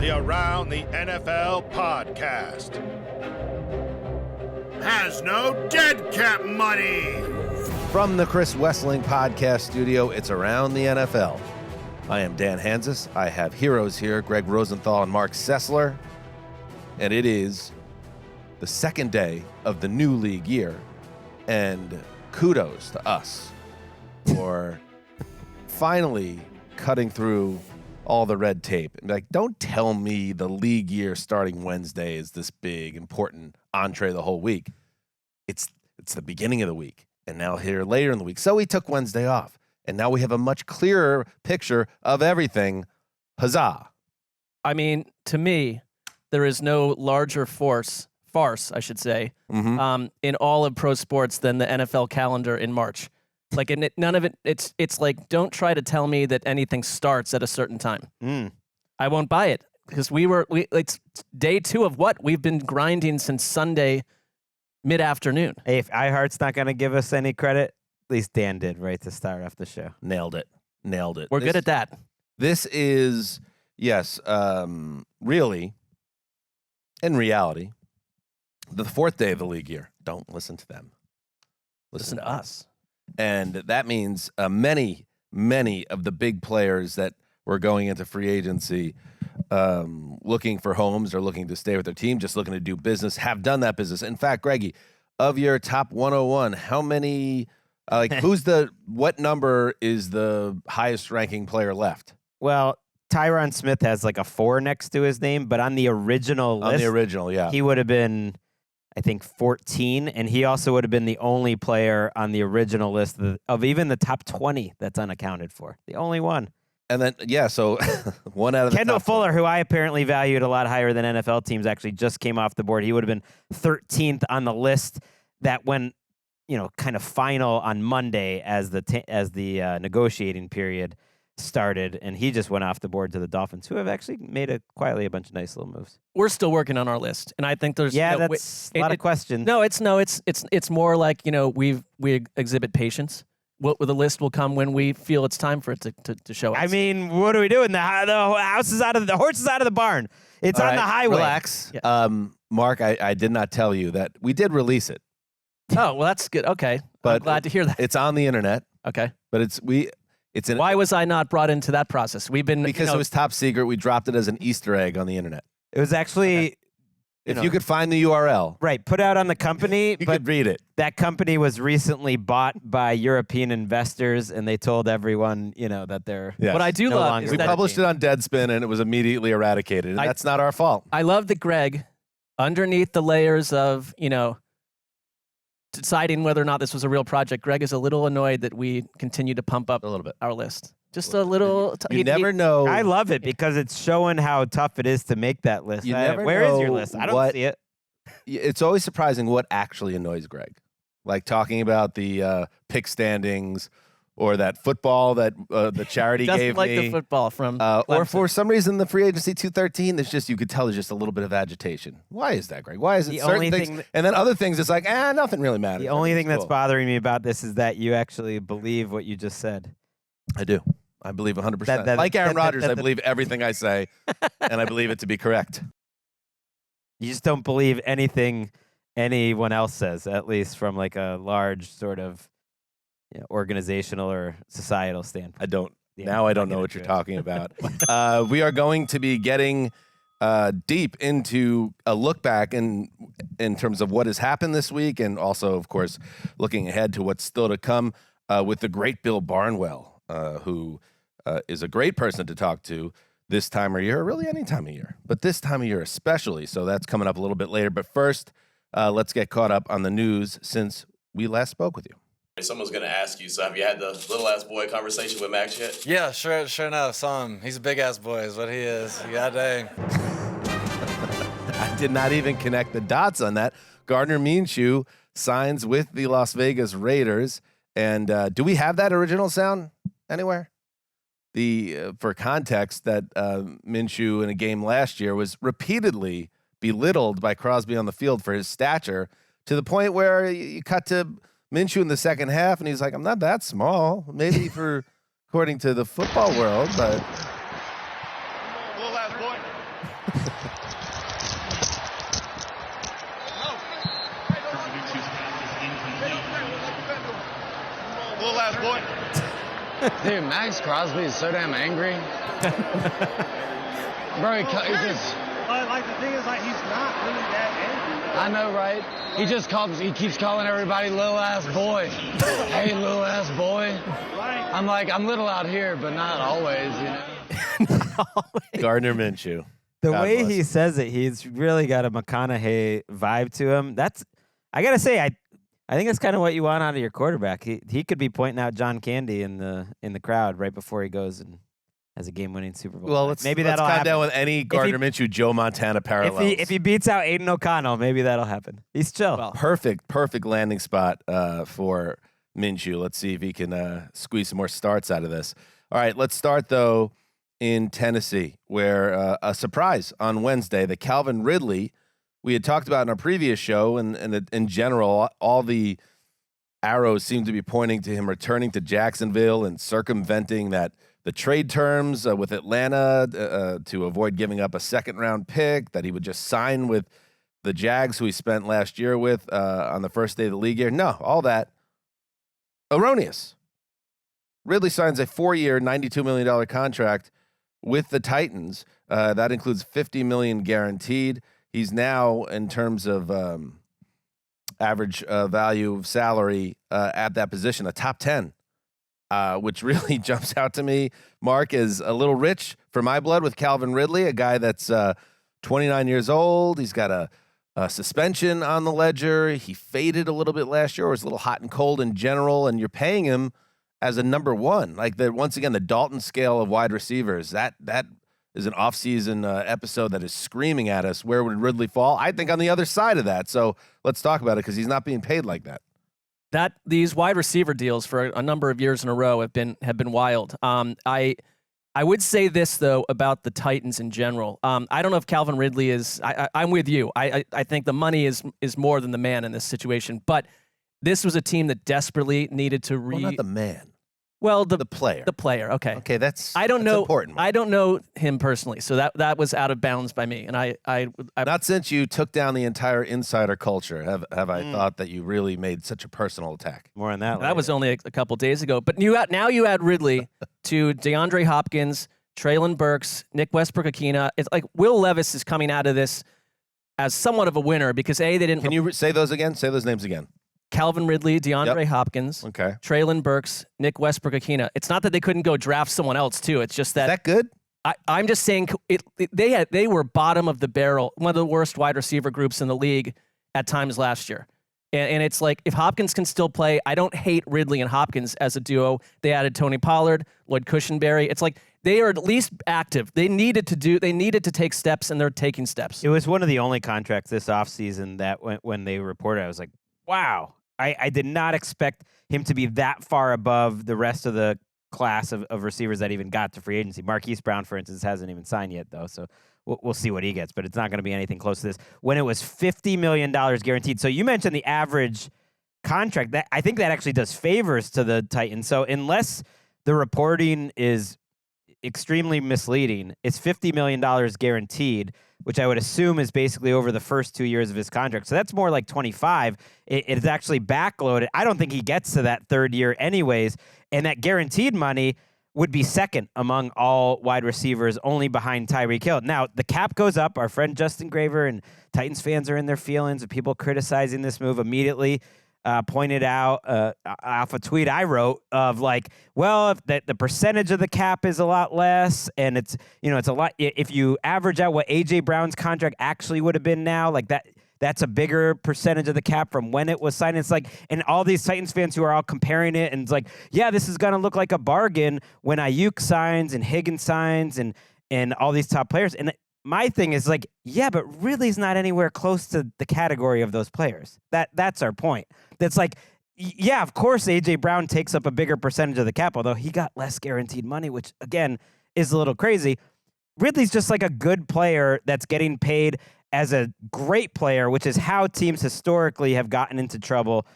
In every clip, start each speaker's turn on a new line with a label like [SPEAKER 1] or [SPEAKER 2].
[SPEAKER 1] the Around the NFL podcast has no dead cap money.
[SPEAKER 2] From the Chris Wessling podcast studio, it's Around the NFL. I am Dan Hanzus. I have heroes here, Gregg Rosenthal and Marc Sessler. And it is the second day of the new league year. And kudos to us for finally cutting through all the red tape. Like, don't tell me the league year starting Wednesday is this big, important entree the whole week. It's the beginning of the week, and now here later in the week. So we took Wednesday off, and now we have a much clearer picture of everything. Huzzah.
[SPEAKER 3] I mean, to me, there is no larger farce, I should say, in all of pro sports than the NFL calendar in March. Like, none of it, it's like, don't try to tell me that anything starts at a certain time. I won't buy it, because it's day 2 of what? We've been grinding since Sunday mid-afternoon.
[SPEAKER 4] Hey, if iHeart's not going to give us any credit, at least Dan did, right, to start off the show.
[SPEAKER 2] Nailed it.
[SPEAKER 3] We're good at that.
[SPEAKER 2] This is, yes, really, in reality, the 4th day of the league year. Don't listen to them.
[SPEAKER 3] Listen to us.
[SPEAKER 2] And that means many of the big players that were going into free agency looking for homes or looking to stay with their team, just looking to do business, have done that business. In fact, Greggy, of your top 101, how many, what number is the highest ranking player left?
[SPEAKER 4] Well, Tyron Smith has like a 4 next to his name, but on the original list,
[SPEAKER 2] yeah.
[SPEAKER 4] He would have been, I think, 14, and he also would have been the only player on the original list of even the top 20 that's unaccounted for. The only one.
[SPEAKER 2] And then, so one out of the
[SPEAKER 4] Kendall
[SPEAKER 2] top
[SPEAKER 4] Fuller, who I apparently valued a lot higher than NFL teams, actually just came off the board. He would have been 13th on the list that went, kind of final on Monday as the negotiating period started, and he just went off the board to the Dolphins, who have actually made quietly a bunch of nice little moves.
[SPEAKER 3] We're still working on our list, and I think there's
[SPEAKER 4] that's a lot of questions.
[SPEAKER 3] No, it's more like we exhibit patience. The list will come when we feel it's time for it to show us.
[SPEAKER 4] I mean, what are we doing? The horse is out of the barn. It's
[SPEAKER 2] All
[SPEAKER 4] on
[SPEAKER 2] right,
[SPEAKER 4] the highway.
[SPEAKER 2] Relax.
[SPEAKER 3] Yeah.
[SPEAKER 2] Mark, I did not tell you that we did release it.
[SPEAKER 3] Oh, well, that's good. Okay.
[SPEAKER 2] But
[SPEAKER 3] I'm glad to hear that.
[SPEAKER 2] It's on the internet.
[SPEAKER 3] Okay.
[SPEAKER 2] But
[SPEAKER 3] Why was I not brought into that process?
[SPEAKER 2] Because it was top secret. We dropped it as an Easter egg on the internet.
[SPEAKER 4] It was actually...
[SPEAKER 2] If you could find the URL.
[SPEAKER 4] Right, put out on the company.
[SPEAKER 2] You could read it.
[SPEAKER 4] That company was recently bought by European investors, and they told everyone, that they're...
[SPEAKER 2] Yes.
[SPEAKER 3] What I do love is
[SPEAKER 2] we
[SPEAKER 3] that...
[SPEAKER 2] published it on Deadspin, and it was immediately eradicated, and that's not our fault.
[SPEAKER 3] I love that Gregg, underneath the layers of, deciding whether or not this was a real project, Gregg is a little annoyed that we continue to pump up
[SPEAKER 2] a little bit
[SPEAKER 3] our list. Just a little.
[SPEAKER 2] You never know.
[SPEAKER 4] I love it because it's showing how tough it is to make that list. Where is your list? I don't see it.
[SPEAKER 2] It's always surprising what actually annoys Gregg. Like talking about the pick standings or that football that the charity
[SPEAKER 3] Doesn't
[SPEAKER 2] gave
[SPEAKER 3] like
[SPEAKER 2] me.
[SPEAKER 3] the football from
[SPEAKER 2] or for some reason the free agency 213, you could tell there's just a little bit of agitation. Why is that, Gregg? Why is it
[SPEAKER 4] the
[SPEAKER 2] certain
[SPEAKER 4] only
[SPEAKER 2] things?
[SPEAKER 4] thing
[SPEAKER 2] And then other things, it's like, nothing really matters.
[SPEAKER 4] The only thing that's bothering me about this is that you actually believe what you just said.
[SPEAKER 2] I do. I believe 100%. Like Aaron Rodgers, I believe everything I say, and I believe it to be correct.
[SPEAKER 4] You just don't believe anything anyone else says, at least from like a large sort of organizational or societal standpoint.
[SPEAKER 2] I don't. Now I don't know what you're talking about. We are going to be getting deep into a look back in terms of what has happened this week, and also, of course, looking ahead to what's still to come with the great Bill Barnwell, who is a great person to talk to this time of year, or really any time of year, but this time of year especially. So that's coming up a little bit later. But first, let's get caught up on the news since we last spoke with you.
[SPEAKER 5] Someone's going to ask you, so have you had the little-ass boy conversation with Max yet?
[SPEAKER 6] Yeah, sure enough. Saw him. He's a big-ass boy is what he is. God dang.
[SPEAKER 2] I did not even connect the dots on that. Gardner Minshew signs with the Las Vegas Raiders. And do we have that original sound anywhere? For context, that Minshew in a game last year was repeatedly belittled by Crosby on the field for his stature, to the point where you cut to Minshew in the second half, and he's like, I'm not that small. Maybe according to the football world, but...
[SPEAKER 1] Little ass boy.
[SPEAKER 7] Dude, Max Crosby is so damn angry. Bro, he just...
[SPEAKER 8] Like, the thing is, like, he's not really that angry.
[SPEAKER 7] I know, right? He keeps calling everybody little ass boy. Hey, little ass boy. I'm like, I'm little out here, but not always, you know?
[SPEAKER 2] Gardner Minshew.
[SPEAKER 4] The
[SPEAKER 2] God
[SPEAKER 4] way
[SPEAKER 2] bless.
[SPEAKER 4] he says it, he's really got a McConaughey vibe to him. I gotta say, I think that's kind of what you want out of your quarterback. He could be pointing out John Candy in the crowd right before he goes and has a game-winning Super Bowl.
[SPEAKER 2] Well, let's
[SPEAKER 4] that'll
[SPEAKER 2] calm
[SPEAKER 4] happen.
[SPEAKER 2] down with any Gardner Minshew, Joe Montana parallels.
[SPEAKER 4] If he beats out Aiden O'Connell, maybe that'll happen. He's chill.
[SPEAKER 3] Well,
[SPEAKER 2] Perfect landing spot for Minshew. Let's see if he can squeeze some more starts out of this. All right, let's start, though, in Tennessee, where a surprise on Wednesday, that Calvin Ridley, we had talked about in our previous show, and in general, all the arrows seem to be pointing to him returning to Jacksonville and circumventing the trade terms with Atlanta to avoid giving up a second-round pick, that he would just sign with the Jags, who he spent last year with on the first day of the league year. No, all that erroneous. Ridley signs a 4-year, $92 million contract with the Titans. That includes $50 million guaranteed. He's now, in terms of average value of salary at that position, a top 10. Which really jumps out to me, Mark, is a little rich for my blood with Calvin Ridley, a guy that's 29 years old. He's got a suspension on the ledger. He faded a little bit last year, or was a little hot and cold in general, and you're paying him as a number one. Like, once again, the Dalton scale of wide receivers. That is an offseason episode that is screaming at us. Where would Ridley fall? I think on the other side of that. So let's talk about it, because he's not being paid like that.
[SPEAKER 3] These wide receiver deals for a number of years in a row have been wild. I would say this, though, about the Titans in general. I don't know if Calvin Ridley is. I'm with you. I think the money is more than the man in this situation. But this was a team that desperately needed to
[SPEAKER 2] Well, not the man.
[SPEAKER 3] Well,
[SPEAKER 2] The player.
[SPEAKER 3] the player. Okay.
[SPEAKER 2] Okay, that's
[SPEAKER 3] I
[SPEAKER 2] important.
[SPEAKER 3] don't know him personally, so that was out of bounds by me. And I
[SPEAKER 2] Not since you took down the entire insider culture have I thought that you really made such a personal attack.
[SPEAKER 4] More on that.
[SPEAKER 3] that was only a couple days ago. But now you add Ridley to DeAndre Hopkins, Treylon Burks, Nick Westbrook-Akina. It's like Will Levis is coming out of this as somewhat of a winner because they didn't.
[SPEAKER 2] Can you say those again? Say those names again.
[SPEAKER 3] Calvin Ridley, DeAndre Hopkins,
[SPEAKER 2] Okay.
[SPEAKER 3] Treylon Burks, Nick Westbrook-Akina. It's not that they couldn't go draft someone else too. It's just
[SPEAKER 2] Is that good?
[SPEAKER 3] I'm just saying they were bottom of the barrel, one of the worst wide receiver groups in the league at times last year. And it's like, if Hopkins can still play, I don't hate Ridley and Hopkins as a duo. They added Tony Pollard, Lloyd Cushenberry. It's like they are at least active. They needed to take steps, and they're taking steps.
[SPEAKER 4] It was one of the only contracts this offseason that when they reported, I was like, wow. I did not expect him to be that far above the rest of the class of receivers that even got to free agency. Marquise Brown, for instance, hasn't even signed yet, though, so we'll see what he gets, but it's not going to be anything close to this. When it was $50 million guaranteed. So you mentioned the average contract. I think that actually does favors to the Titans. So unless the reporting is extremely misleading, it's $50 million guaranteed, which I would assume is basically over the first 2 years of his contract. So that's more like 25. It's actually backloaded. I don't think he gets to that third year anyways. And that guaranteed money would be second among all wide receivers, only behind Tyreek Hill. Now, the cap goes up. Our friend Justin Graver and Titans fans are in their feelings, and people criticizing this move immediately pointed out off a tweet I wrote of like, well, if the percentage of the cap is a lot less, and it's a lot. If you average out what A.J. Brown's contract actually would have been now, like that's a bigger percentage of the cap from when it was signed. It's like, and all these Titans fans who are all comparing it, and it's like, yeah, this is going to look like a bargain when Ayuk signs and Higgins signs and all these top players. And my thing is like, yeah, but Ridley's not anywhere close to the category of those players. That's our point. That's like, yeah, of course, A.J. Brown takes up a bigger percentage of the cap, although he got less guaranteed money, which, again, is a little crazy. Ridley's just like a good player that's getting paid as a great player, which is how teams historically have gotten into trouble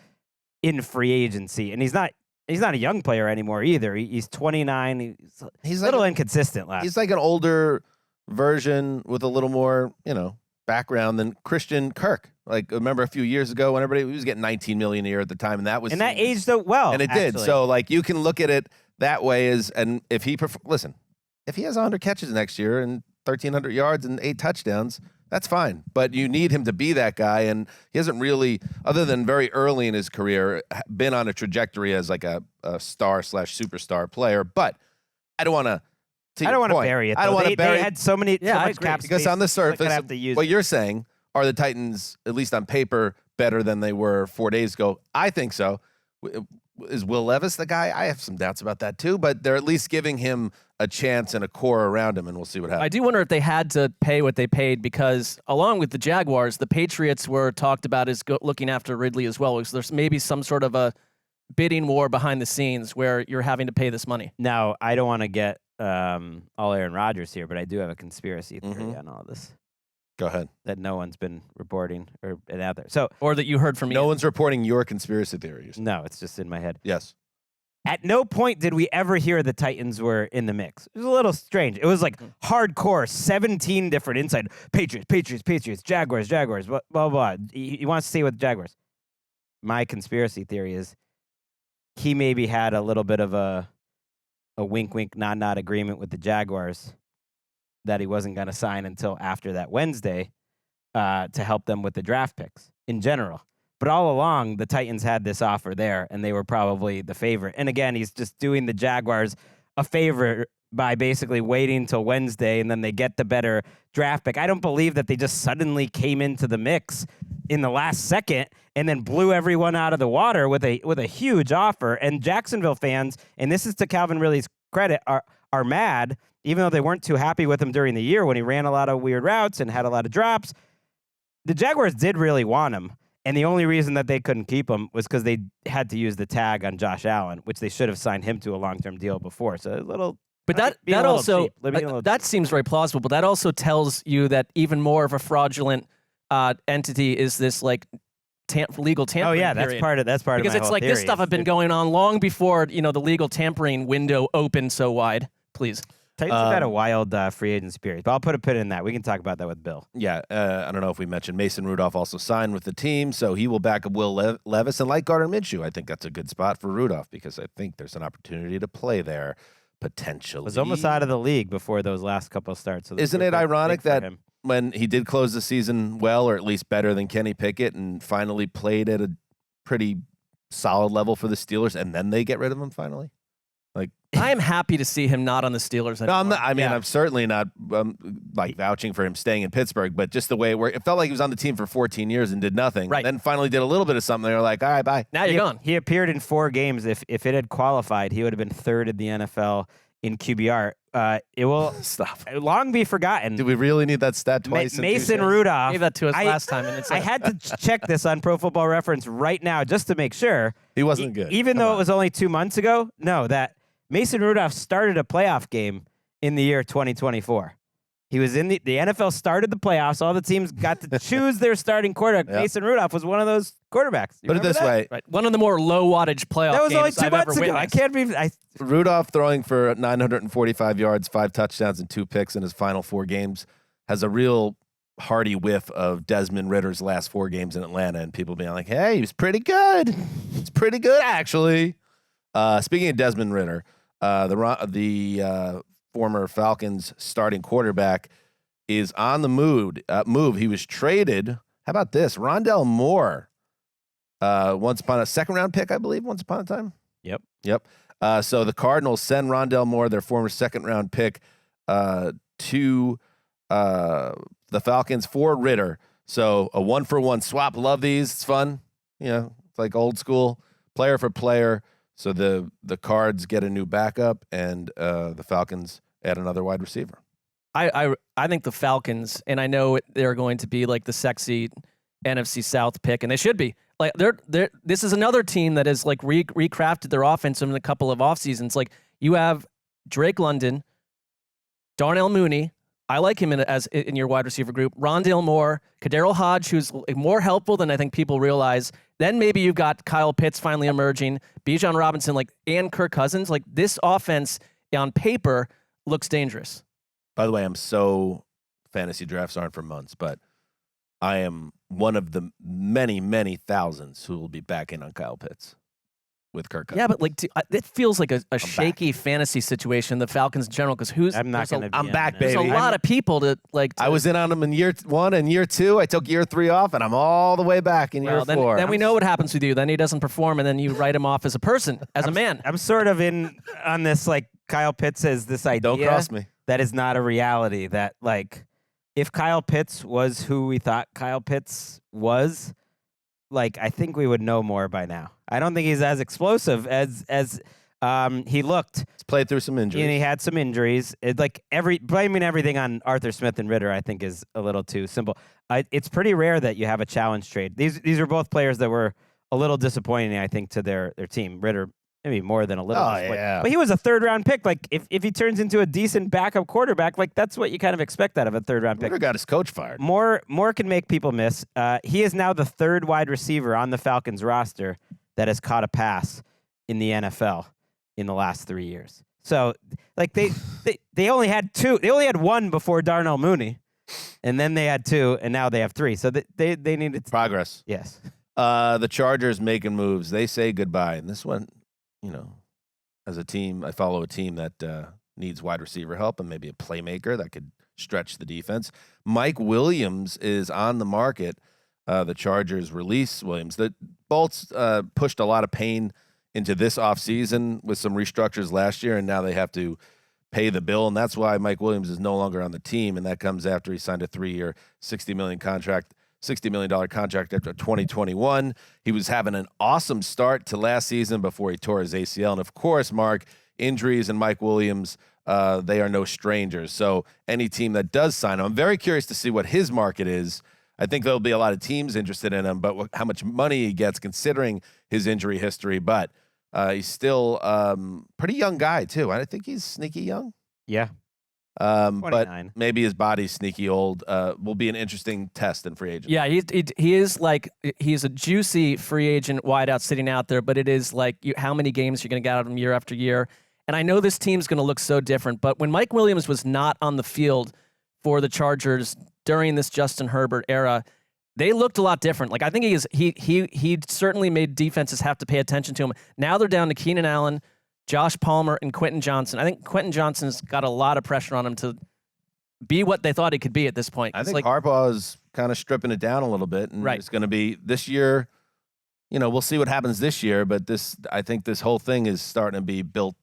[SPEAKER 4] in free agency. And he's not a young player anymore either. He's 29. He's a little inconsistent last.
[SPEAKER 2] He's like an older version with a little more, background than Christian Kirk. Like, remember a few years ago when he was getting $19 million a year at the time, and that
[SPEAKER 4] aged up well.
[SPEAKER 2] And it
[SPEAKER 4] actually
[SPEAKER 2] did. So, like, you can look at it that way and if he if he has 100 catches next year and 1,300 yards and 8 touchdowns, that's fine. But you need him to be that guy, and he hasn't really, other than very early in his career, been on a trajectory as like a star/superstar player. But I don't want to.
[SPEAKER 4] I don't want to bury it.
[SPEAKER 2] I don't want to bury it.
[SPEAKER 4] They had so much cap
[SPEAKER 2] because
[SPEAKER 4] space
[SPEAKER 2] on the surface,
[SPEAKER 4] have to use
[SPEAKER 2] what you're saying are the Titans, at least on paper, better than they were 4 days ago. I think so. Is Will Levis the guy? I have some doubts about that too, but they're at least giving him a chance and a core around him, and we'll see what happens.
[SPEAKER 3] I do wonder if they had to pay what they paid because, along with the Jaguars, the Patriots were talked about as looking after Ridley as well. So there's maybe some sort of a bidding war behind the scenes where you're having to pay this money.
[SPEAKER 4] Now, I don't want to get all Aaron Rodgers here, but I do have a conspiracy theory on all this.
[SPEAKER 2] Go ahead.
[SPEAKER 4] That no one's been reporting or been out there. So,
[SPEAKER 3] or that you heard from me.
[SPEAKER 2] No one's reporting your conspiracy theories.
[SPEAKER 4] No, it's just in my head.
[SPEAKER 2] Yes.
[SPEAKER 4] At no point did we ever hear the Titans were in the mix. It was a little strange. It was like hardcore, 17 different inside. Patriots, Jaguars, blah, blah, blah. He wants to stay with the Jaguars. My conspiracy theory is he maybe had a little bit of a wink, nod agreement with the Jaguars that he wasn't going to sign until after that Wednesday to help them with the draft picks in general. But all along, the Titans had this offer there, and they were probably the favorite. And again, he's just doing the Jaguars a favor by basically waiting till Wednesday, and then they get the better draft pick. I don't believe that they just suddenly came into the mix in the last second and then blew everyone out of the water with a huge offer. And Jacksonville fans, and this is to Calvin Ridley's credit, are mad, even though they weren't too happy with him during the year when he ran a lot of weird routes and had a lot of drops. The Jaguars did really want him. And the only reason that they couldn't keep him was because they had to use the tag on Josh Allen, which they should have signed him to a long-term deal before. So a little,
[SPEAKER 3] but that also that seems very plausible. But that also tells you that even more of a fraudulent entity is this like legal tampering.
[SPEAKER 4] Oh yeah, that's
[SPEAKER 3] period.
[SPEAKER 4] part of
[SPEAKER 3] because
[SPEAKER 4] my
[SPEAKER 3] it's
[SPEAKER 4] whole
[SPEAKER 3] like
[SPEAKER 4] theory
[SPEAKER 3] this stuff had been going on long before the legal tampering window opened so wide. Please.
[SPEAKER 4] Titans have had a wild free agency period, but I'll put a pin in that. We can talk about that with Bill.
[SPEAKER 2] Yeah, I don't know if we mentioned Mason Rudolph also signed with the team, so he will back up Will Levis. And like Gardner Minshew, I think that's a good spot for Rudolph because I think there's an opportunity to play there potentially.
[SPEAKER 4] Was almost out of the league before those last couple of starts. So
[SPEAKER 2] isn't it ironic that when he did close the season well, or at least better than Kenny Pickett, and finally played at a pretty solid level for the Steelers, and then they get rid of him finally? Like,
[SPEAKER 3] I am happy to see him not on the Steelers anymore.
[SPEAKER 2] No, I'm not, I'm certainly not like vouching for him staying in Pittsburgh, but just the way it worked. It felt like he was on the team for 14 years and did nothing.
[SPEAKER 3] Right.
[SPEAKER 2] Then finally did a little bit of something. They were like, all right, bye.
[SPEAKER 3] Now you're gone.
[SPEAKER 4] He appeared in 4 games. If it had qualified, he would have been 3rd in the NFL in QBR. It will long be forgotten.
[SPEAKER 2] Do we really need that stat twice?
[SPEAKER 4] Mason Rudolph
[SPEAKER 3] gave that to us last time, and
[SPEAKER 4] I had to check this on Pro Football Reference right now just to make sure.
[SPEAKER 2] He wasn't good.
[SPEAKER 4] Even though it was only 2 months ago. No, that Mason Rudolph started a playoff game in the year 2024. He was in the NFL started the playoffs. All the teams got to choose their starting quarterback. Yep. Mason Rudolph was one of those quarterbacks.
[SPEAKER 2] Put it this way.
[SPEAKER 3] Right. One of the more low wattage playoff
[SPEAKER 4] that was
[SPEAKER 3] games
[SPEAKER 4] only 2
[SPEAKER 3] I've
[SPEAKER 4] months
[SPEAKER 3] ever
[SPEAKER 4] ago.
[SPEAKER 3] witnessed.
[SPEAKER 4] I can't believe
[SPEAKER 2] Rudolph throwing for 945 yards, 5 touchdowns, and 2 picks in his final 4 games has a real hearty whiff of Desmond Ridder's last 4 games in Atlanta, and people being like, hey, he was pretty good. It's pretty good, actually. Speaking of Desmond Ridder, the former Falcons starting quarterback is on the move. He was traded. How about this? Rondell Moore, once upon a second-round pick, I believe, once upon a time. Yep. So the Cardinals send Rondell Moore, their former second-round pick, to the Falcons for Ridder. So a 1-for-1 swap. Love these. It's fun. It's like old school, player for player. So the Cards get a new backup, and the Falcons add another wide receiver.
[SPEAKER 3] I think the Falcons, and I know they're going to be like the sexy NFC South pick, and they should be. Like this is another team that has like recrafted their offense in a couple of off seasons. Like you have Drake London, Darnell Mooney. I like him in your wide receiver group. Rondale Moore, Kadarius Hodge, who's more helpful than I think people realize. Then maybe you've got Kyle Pitts finally emerging, Bijan Robinson, and Kirk Cousins. Like this offense on paper looks dangerous.
[SPEAKER 2] By the way, fantasy drafts aren't for months, but I am one of the many, many thousands who will be back in on Kyle Pitts with Kirk Cousins.
[SPEAKER 3] Yeah, but it feels like a shaky fantasy situation. The Falcons in general, because
[SPEAKER 4] I'm not going to.
[SPEAKER 2] I'm back,
[SPEAKER 3] There's
[SPEAKER 2] baby.
[SPEAKER 3] a lot of people to like.
[SPEAKER 2] I was in on them in year 1 and year 2. I took year 3 off, and I'm all the way back in year 4.
[SPEAKER 3] Then we know what happens with you. Then he doesn't perform, and then you write him off as a person, as a man.
[SPEAKER 4] I'm sort of in on this, like, Kyle Pitts has this idea.
[SPEAKER 2] Don't cross me.
[SPEAKER 4] That is not a reality. That, like, if Kyle Pitts was who we thought Kyle Pitts was, like, I think we would know more by now. I don't think he's as explosive as he looked.
[SPEAKER 2] He's played through some injuries.
[SPEAKER 4] And he had some injuries. Blaming everything on Arthur Smith and Ritter, I think, is a little too simple. It's pretty rare that you have a challenge trade. These are both players that were a little disappointing, I think, to their team. Ritter, maybe more than a little.
[SPEAKER 2] Yeah.
[SPEAKER 4] But he was a 3rd-round pick. Like, if he turns into a decent backup quarterback, like, that's what you kind of expect out of a 3rd-round pick.
[SPEAKER 2] Ritter got his coach fired.
[SPEAKER 4] More can make people miss. He is now the 3rd wide receiver on the Falcons roster that has caught a pass in the NFL in the last 3 years. So, like, they only had 2. They only had 1 before Darnell Mooney, and then they had 2, and now they have 3. So they needed
[SPEAKER 2] Progress.
[SPEAKER 4] Yes.
[SPEAKER 2] The Chargers making moves. They say goodbye, and this one, as a team, I follow a team that needs wide receiver help and maybe a playmaker that could stretch the defense. Mike Williams is on the market. The Chargers release Williams. The Bolts pushed a lot of pain into this offseason with some restructures last year, and now they have to pay the bill, and that's why Mike Williams is no longer on the team, and that comes after he signed a 3-year, $60 million contract after 2021. He was having an awesome start to last season before he tore his ACL, and of course, Mark, injuries and Mike Williams, they are no strangers. So any team that does sign him, I'm very curious to see what his market is. I think there'll be a lot of teams interested in him, but how much money he gets considering his injury history. But he's still pretty young guy, too. I think he's sneaky young.
[SPEAKER 4] Yeah.
[SPEAKER 2] 29. But
[SPEAKER 4] 29.
[SPEAKER 2] maybe his body's sneaky old. Will be an interesting test in free agent.
[SPEAKER 3] Yeah, he is like, he's a juicy free agent wideout sitting out there, but it is like how many games you're going to get out of him year after year. And I know this team's going to look so different, but when Mike Williams was not on the field for the Chargers during this Justin Herbert era, they looked a lot different. Like, I think he certainly made defenses have to pay attention to him. Now they're down to Keenan Allen, Josh Palmer, and Quentin Johnson. I think Quentin Johnson's got a lot of pressure on him to be what they thought he could be at this point.
[SPEAKER 2] I think Harbaugh is kind of stripping it down a little bit, and it's going to be this year. We'll see what happens this year, but I think this whole thing is starting to be built,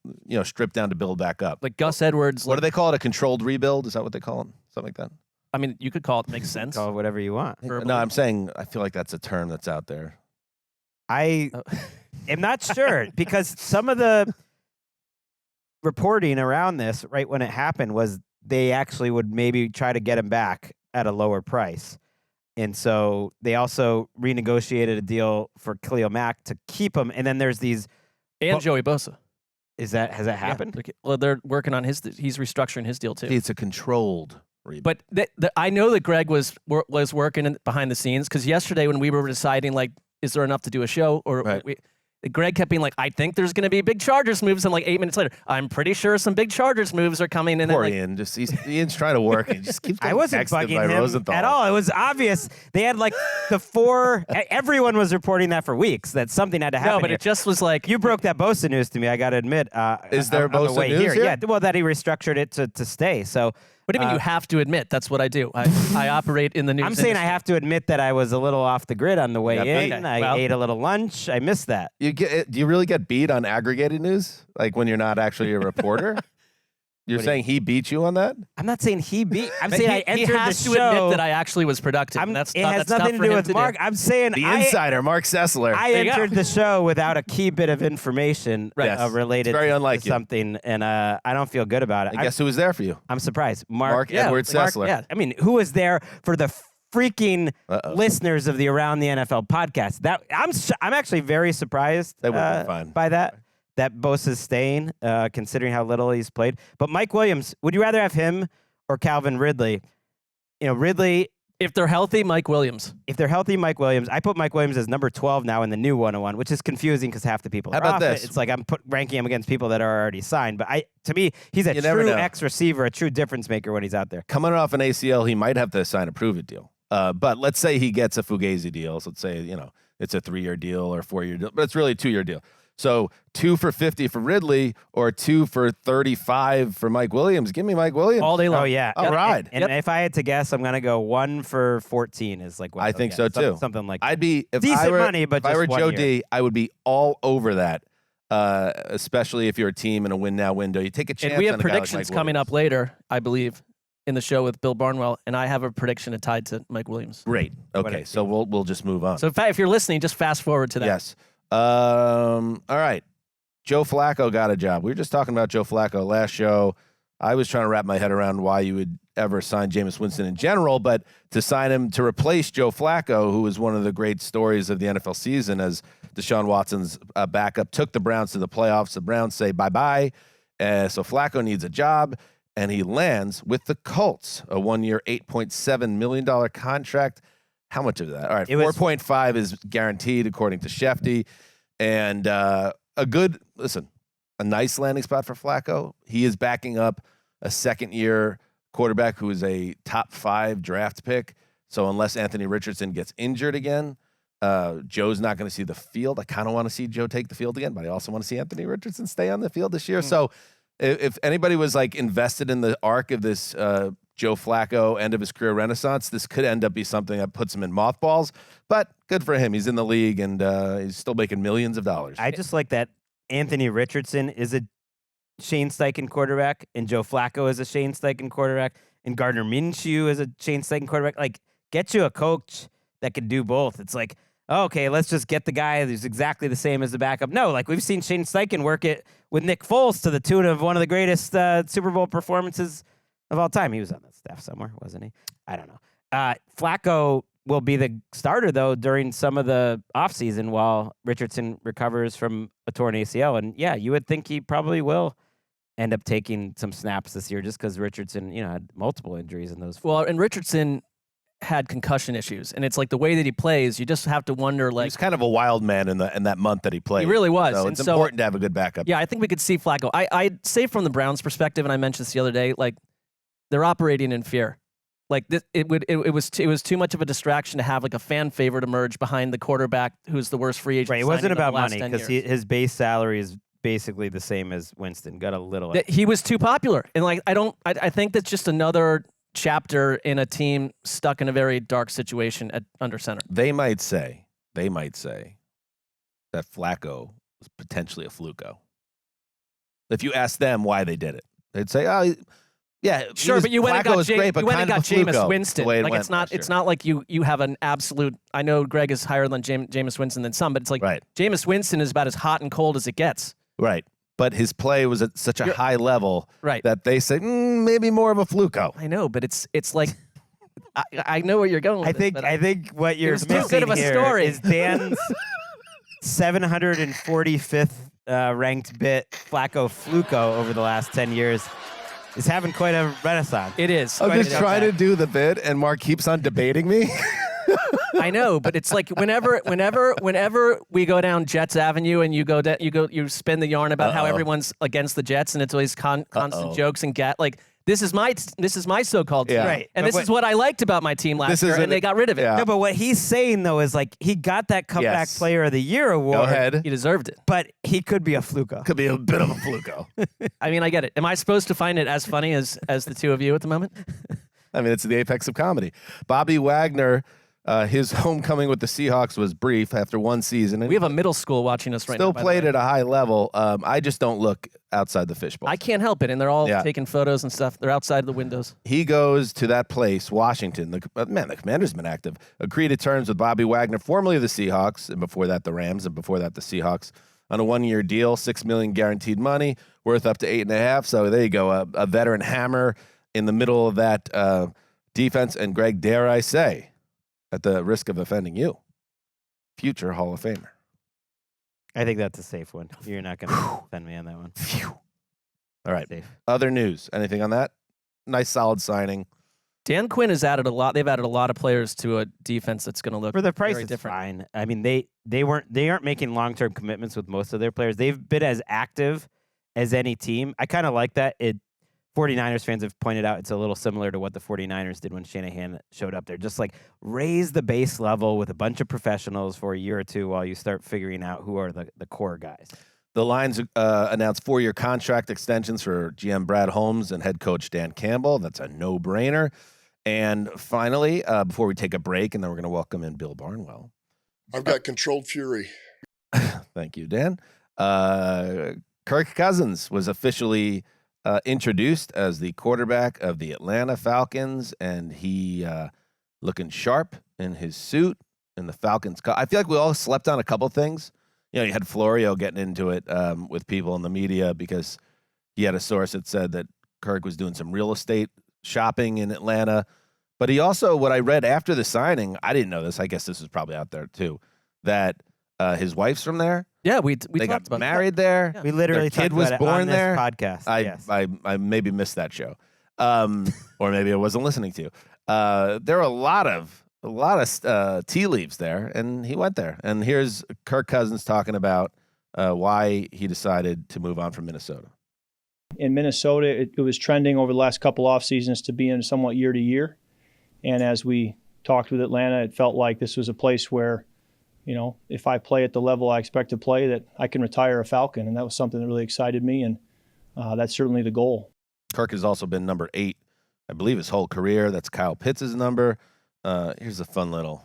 [SPEAKER 2] stripped down to build back up.
[SPEAKER 3] Like Gus Edwards.
[SPEAKER 2] What do they call it? A controlled rebuild? Is that what they call it? Something like that?
[SPEAKER 3] I mean, you could call it makes sense.
[SPEAKER 4] Call it whatever you want.
[SPEAKER 2] No, I'm saying I feel like that's a term that's out there.
[SPEAKER 4] I am not sure because some of the reporting around this, right when it happened, was they actually would maybe try to get him back at a lower price. And so they also renegotiated a deal for Khalil Mack to keep him. And then there's these.
[SPEAKER 3] And Joey Bosa.
[SPEAKER 4] Has that happened?
[SPEAKER 3] Yeah. Well, they're working on he's restructuring his deal too.
[SPEAKER 2] It's a controlled rebuild.
[SPEAKER 3] But I know that Gregg was working behind the scenes because yesterday when we were deciding, like, is there enough to do a show? Gregg kept being like, I think there's going to be big Chargers moves. And like 8 minutes later, I'm pretty sure some big Chargers moves are coming. And
[SPEAKER 2] poor
[SPEAKER 3] then, like,
[SPEAKER 2] Ian, Ian's trying to work. He just keeps getting
[SPEAKER 4] I wasn't
[SPEAKER 2] texted
[SPEAKER 4] bugging
[SPEAKER 2] by
[SPEAKER 4] him
[SPEAKER 2] Rosenthal.
[SPEAKER 4] at all. It was obvious. They had like everyone was reporting that for weeks, that something had to happen.
[SPEAKER 3] No, but
[SPEAKER 4] here.
[SPEAKER 3] it just was like.
[SPEAKER 4] You broke that Bosa news to me, I got to admit.
[SPEAKER 2] Is there
[SPEAKER 4] on the
[SPEAKER 2] Bosa
[SPEAKER 4] way
[SPEAKER 2] news here?
[SPEAKER 4] Yeah, well, that he restructured it to stay. So.
[SPEAKER 3] What do you mean you have to admit? That's what I do. I operate in the news
[SPEAKER 4] I'm saying
[SPEAKER 3] industry.
[SPEAKER 4] I have to admit that I was a little off the grid on the way in.
[SPEAKER 3] Okay.
[SPEAKER 4] I ate a little lunch. I missed that.
[SPEAKER 2] Do you really get beat on aggregated news? Like when you're not actually a reporter? You're saying he beat you on that?
[SPEAKER 4] I'm not saying he beat. I'm saying I entered
[SPEAKER 3] he has
[SPEAKER 4] the
[SPEAKER 3] to
[SPEAKER 4] show.
[SPEAKER 3] admit that I actually was productive. And
[SPEAKER 4] It has nothing to do with Mark. I'm saying
[SPEAKER 2] The insider, Marc Sessler.
[SPEAKER 4] I entered the show without a key bit of information related
[SPEAKER 2] It's very
[SPEAKER 4] to
[SPEAKER 2] unlike you.
[SPEAKER 4] something, and I don't feel good about it.
[SPEAKER 2] And guess who was there for you?
[SPEAKER 4] I'm surprised.
[SPEAKER 2] Mark Edward Sessler.
[SPEAKER 4] Yeah, I mean, who was there for the freaking listeners of the Around the NFL podcast? That I'm actually very surprised
[SPEAKER 2] They would be fine.
[SPEAKER 4] by that Bosa's staying, considering how little he's played. But Mike Williams, would you rather have him or Calvin Ridley? Ridley
[SPEAKER 3] If they're healthy, Mike Williams.
[SPEAKER 4] If they're healthy, Mike Williams. I put Mike Williams as number 12 now in the new 101, which is confusing because half the people
[SPEAKER 2] How
[SPEAKER 4] are
[SPEAKER 2] about
[SPEAKER 4] off
[SPEAKER 2] this?
[SPEAKER 4] it. It's like I'm ranking him against people that are already signed. But to me, he's a
[SPEAKER 2] You never
[SPEAKER 4] true
[SPEAKER 2] know.
[SPEAKER 4] X-receiver, a true difference maker when he's out there.
[SPEAKER 2] Coming off an ACL, he might have to sign a prove-it deal. But let's say he gets a Fugazi deal. So let's say, it's a 3-year deal or 4-year deal, but it's really a 2-year deal. So 2 for $50 for Ridley or 2 for $35 for Mike Williams. Give me Mike Williams.
[SPEAKER 3] All day long.
[SPEAKER 4] Oh, yeah.
[SPEAKER 2] All right.
[SPEAKER 4] And if I had to guess, I'm going to go 1 for $14 is like what
[SPEAKER 2] I
[SPEAKER 4] I'll
[SPEAKER 2] think
[SPEAKER 4] get.
[SPEAKER 2] so, too.
[SPEAKER 4] Something like that.
[SPEAKER 2] I'd be, if
[SPEAKER 4] Decent
[SPEAKER 2] I were,
[SPEAKER 4] money, but
[SPEAKER 2] if I
[SPEAKER 4] just
[SPEAKER 2] were
[SPEAKER 4] 1
[SPEAKER 2] Joe
[SPEAKER 4] year.
[SPEAKER 2] D, I would be all over that, especially if you're a team in a win-now window. You take a chance
[SPEAKER 3] And we have
[SPEAKER 2] on a guy like
[SPEAKER 3] predictions
[SPEAKER 2] Mike
[SPEAKER 3] coming
[SPEAKER 2] Williams.
[SPEAKER 3] up later, I believe, in the show with Bill Barnwell, and I have a prediction tied to Mike Williams.
[SPEAKER 2] Great. Okay, so we'll just move on.
[SPEAKER 3] So if you're listening, just fast forward to that.
[SPEAKER 2] Yes. All right. Joe Flacco got a job. We were just talking about Joe Flacco last show. I was trying to wrap my head around why you would ever sign Jameis Winston in general, but to sign him to replace Joe Flacco, who was one of the great stories of the NFL season as Deshaun Watson's backup, took the Browns to the playoffs. The Browns say bye-bye. So Flacco needs a job, and he lands with the Colts, a 1-year, $8.7 million contract. How much of that? All right, 4.5 is guaranteed, according to Shefty. And a nice landing spot for Flacco. He is backing up a second-year quarterback who is a top 5 draft pick. So unless Anthony Richardson gets injured again, Joe's not going to see the field. I kind of want to see Joe take the field again, but I also want to see Anthony Richardson stay on the field this year. So if anybody was like invested in the arc of this Joe Flacco end of his career renaissance, this could end up be something that puts him in mothballs. But good for him. He's in the league, and he's still making millions of dollars.
[SPEAKER 4] I just like that Anthony Richardson is a Shane Steichen quarterback, and Joe Flacco is a Shane Steichen quarterback, and Gardner Minshew is a Shane Steichen quarterback. Like, get you a coach that can do both. It's like, okay, let's just get the guy who's exactly the same as the backup. No, like we've seen Shane Steichen work it with Nick Foles to the tune of one of the greatest Super Bowl performances of all time. He was on that staff somewhere, wasn't he? I don't know. Flacco will be the starter, though, during some of the offseason while Richardson recovers from a torn ACL. And, yeah, you would think he probably will end up taking some snaps this year just because Richardson, had multiple injuries in those.
[SPEAKER 3] Well, and Richardson had concussion issues, and it's like the way that he plays, you just have to wonder, like,
[SPEAKER 2] He's kind of a wild man in that month that he played.
[SPEAKER 3] He really was.
[SPEAKER 2] So
[SPEAKER 3] And
[SPEAKER 2] it's
[SPEAKER 3] so-
[SPEAKER 2] important to have a good backup.
[SPEAKER 3] yeah, I think we could see Flacco. I'd say from the Browns' perspective, and I mentioned this the other day, like, they're operating in fear. Like this, it was too much of a distraction to have like a fan favorite emerge behind the quarterback who's the worst free agent.
[SPEAKER 4] Right, it
[SPEAKER 3] signing
[SPEAKER 4] wasn't
[SPEAKER 3] of the
[SPEAKER 4] about
[SPEAKER 3] last
[SPEAKER 4] money
[SPEAKER 3] 10
[SPEAKER 4] because
[SPEAKER 3] years.
[SPEAKER 4] his base salary is basically the same as Winston. Got a little.
[SPEAKER 3] That he was too popular, and like I think that's just another chapter in a team stuck in a very dark situation under center.
[SPEAKER 2] They might say that Flacco was potentially a fluko. If you ask them why they did it, they'd say, "Oh, yeah,
[SPEAKER 3] Sure, but you went and got
[SPEAKER 2] Jameis
[SPEAKER 3] Jameis Winston. Like it's not like you have an absolute. I know Greg is higher than Jameis Winston than some, but it's like
[SPEAKER 2] Right.
[SPEAKER 3] Jameis Winston is about as hot and cold as it gets.
[SPEAKER 2] Right. But his play was at such a high level
[SPEAKER 3] Right.
[SPEAKER 2] that they say maybe more of a fluko.
[SPEAKER 3] I know, but it's like I know where you're going with this, but
[SPEAKER 4] I think what you're
[SPEAKER 3] was too
[SPEAKER 4] missing
[SPEAKER 3] good of a
[SPEAKER 4] here
[SPEAKER 3] story.
[SPEAKER 4] is Dan's 745th ranked bit Flacco Fluco over the last 10 years is having quite a renaissance.
[SPEAKER 3] it is.
[SPEAKER 2] I'm
[SPEAKER 3] Quite
[SPEAKER 2] just
[SPEAKER 3] a-
[SPEAKER 2] trying to do the bit, and Mark keeps on debating me.
[SPEAKER 3] I know, but it's like whenever we go down Jets Avenue and you spin the yarn about how everyone's against the Jets and it's always constant jokes and this is my so-called team.
[SPEAKER 2] Yeah.
[SPEAKER 4] Right.
[SPEAKER 3] And
[SPEAKER 4] But
[SPEAKER 3] this is what I liked about my team last
[SPEAKER 2] This
[SPEAKER 3] year,
[SPEAKER 2] isn't-
[SPEAKER 3] and they got rid of it.
[SPEAKER 2] Yeah.
[SPEAKER 4] No, but what he's saying, though, is like he got that comeback
[SPEAKER 2] Yes.
[SPEAKER 4] player of the year award.
[SPEAKER 2] Go ahead.
[SPEAKER 3] He deserved it.
[SPEAKER 4] But he could be a Fluco.
[SPEAKER 2] Could be a bit of a fluko.
[SPEAKER 3] I mean, I get it. Am I supposed to find it as funny as the two of you at the moment?
[SPEAKER 2] I mean, it's the apex of comedy. Bobby Wagner, his homecoming with the Seahawks was brief after one season. And
[SPEAKER 3] We have a middle school watching us right
[SPEAKER 2] still
[SPEAKER 3] now. by the
[SPEAKER 2] played
[SPEAKER 3] way.
[SPEAKER 2] at a high level. I just don't look outside the fishbowl.
[SPEAKER 3] I can't help it, and they're all
[SPEAKER 2] Yeah.
[SPEAKER 3] taking photos and stuff. They're outside the windows.
[SPEAKER 2] He goes to that place, Washington. The Commander's been active. Agreed to terms with Bobby Wagner, formerly of the Seahawks, and before that the Rams, and before that the Seahawks, on a 1-year deal, $6 million guaranteed money, worth up to $8.5 million. So there you go, a veteran hammer in the middle of that defense. And Greg, dare I say, at the risk of offending you, future Hall of Famer.
[SPEAKER 4] I think that's a safe one. You're not going to offend me on that one.
[SPEAKER 2] All right.
[SPEAKER 4] Safe.
[SPEAKER 2] Other news. Anything on that? Nice, solid signing.
[SPEAKER 3] Dan Quinn has added a lot. They've added a lot of players to a defense that's going to look
[SPEAKER 4] For the price,
[SPEAKER 3] very
[SPEAKER 4] it's
[SPEAKER 3] different.
[SPEAKER 4] fine. I mean, they aren't making long-term commitments with most of their players. They've been as active as any team. I kind of like that. 49ers fans have pointed out it's a little similar to what the 49ers did when Shanahan showed up there. Just like raise the base level with a bunch of professionals for a year or two while you start figuring out who are the core guys.
[SPEAKER 2] The Lions announced 4-year contract extensions for GM Brad Holmes and head coach Dan Campbell. That's a no-brainer. And finally, before we take a break, and then we're going to welcome in Bill Barnwell.
[SPEAKER 9] I've got controlled fury.
[SPEAKER 2] Thank you, Dan. Kirk Cousins was officially introduced as the quarterback of the Atlanta Falcons, and he looking sharp in his suit in the Falcons. I feel like we all slept on a couple things. You know, you had Florio getting into it with people in the media because he had a source that said that Kirk was doing some real estate shopping in Atlanta. But he also, what I read after the signing, I didn't know this. I guess this is probably out there too, that his wife's from there.
[SPEAKER 3] Yeah, we
[SPEAKER 2] They
[SPEAKER 3] talked
[SPEAKER 2] got
[SPEAKER 3] about
[SPEAKER 2] married there.
[SPEAKER 4] We literally
[SPEAKER 2] Their kid
[SPEAKER 4] talked
[SPEAKER 2] was
[SPEAKER 4] about it
[SPEAKER 2] born
[SPEAKER 4] on this
[SPEAKER 2] there.
[SPEAKER 4] podcast. Yes.
[SPEAKER 2] I maybe missed that show, or maybe I wasn't listening to. There are a lot of tea leaves there, and he went there. And here's Kirk Cousins talking about why he decided to move on from Minnesota.
[SPEAKER 10] In Minnesota, it was trending over the last couple off seasons to be in somewhat year to year. And as we talked with Atlanta, it felt like this was a place where, you know, if I play at the level I expect to play, that I can retire a Falcon. And that was something that really excited me. And that's certainly the goal.
[SPEAKER 2] Kirk has also been number 8, I believe, his whole career. That's Kyle Pitts' number. Here's a fun little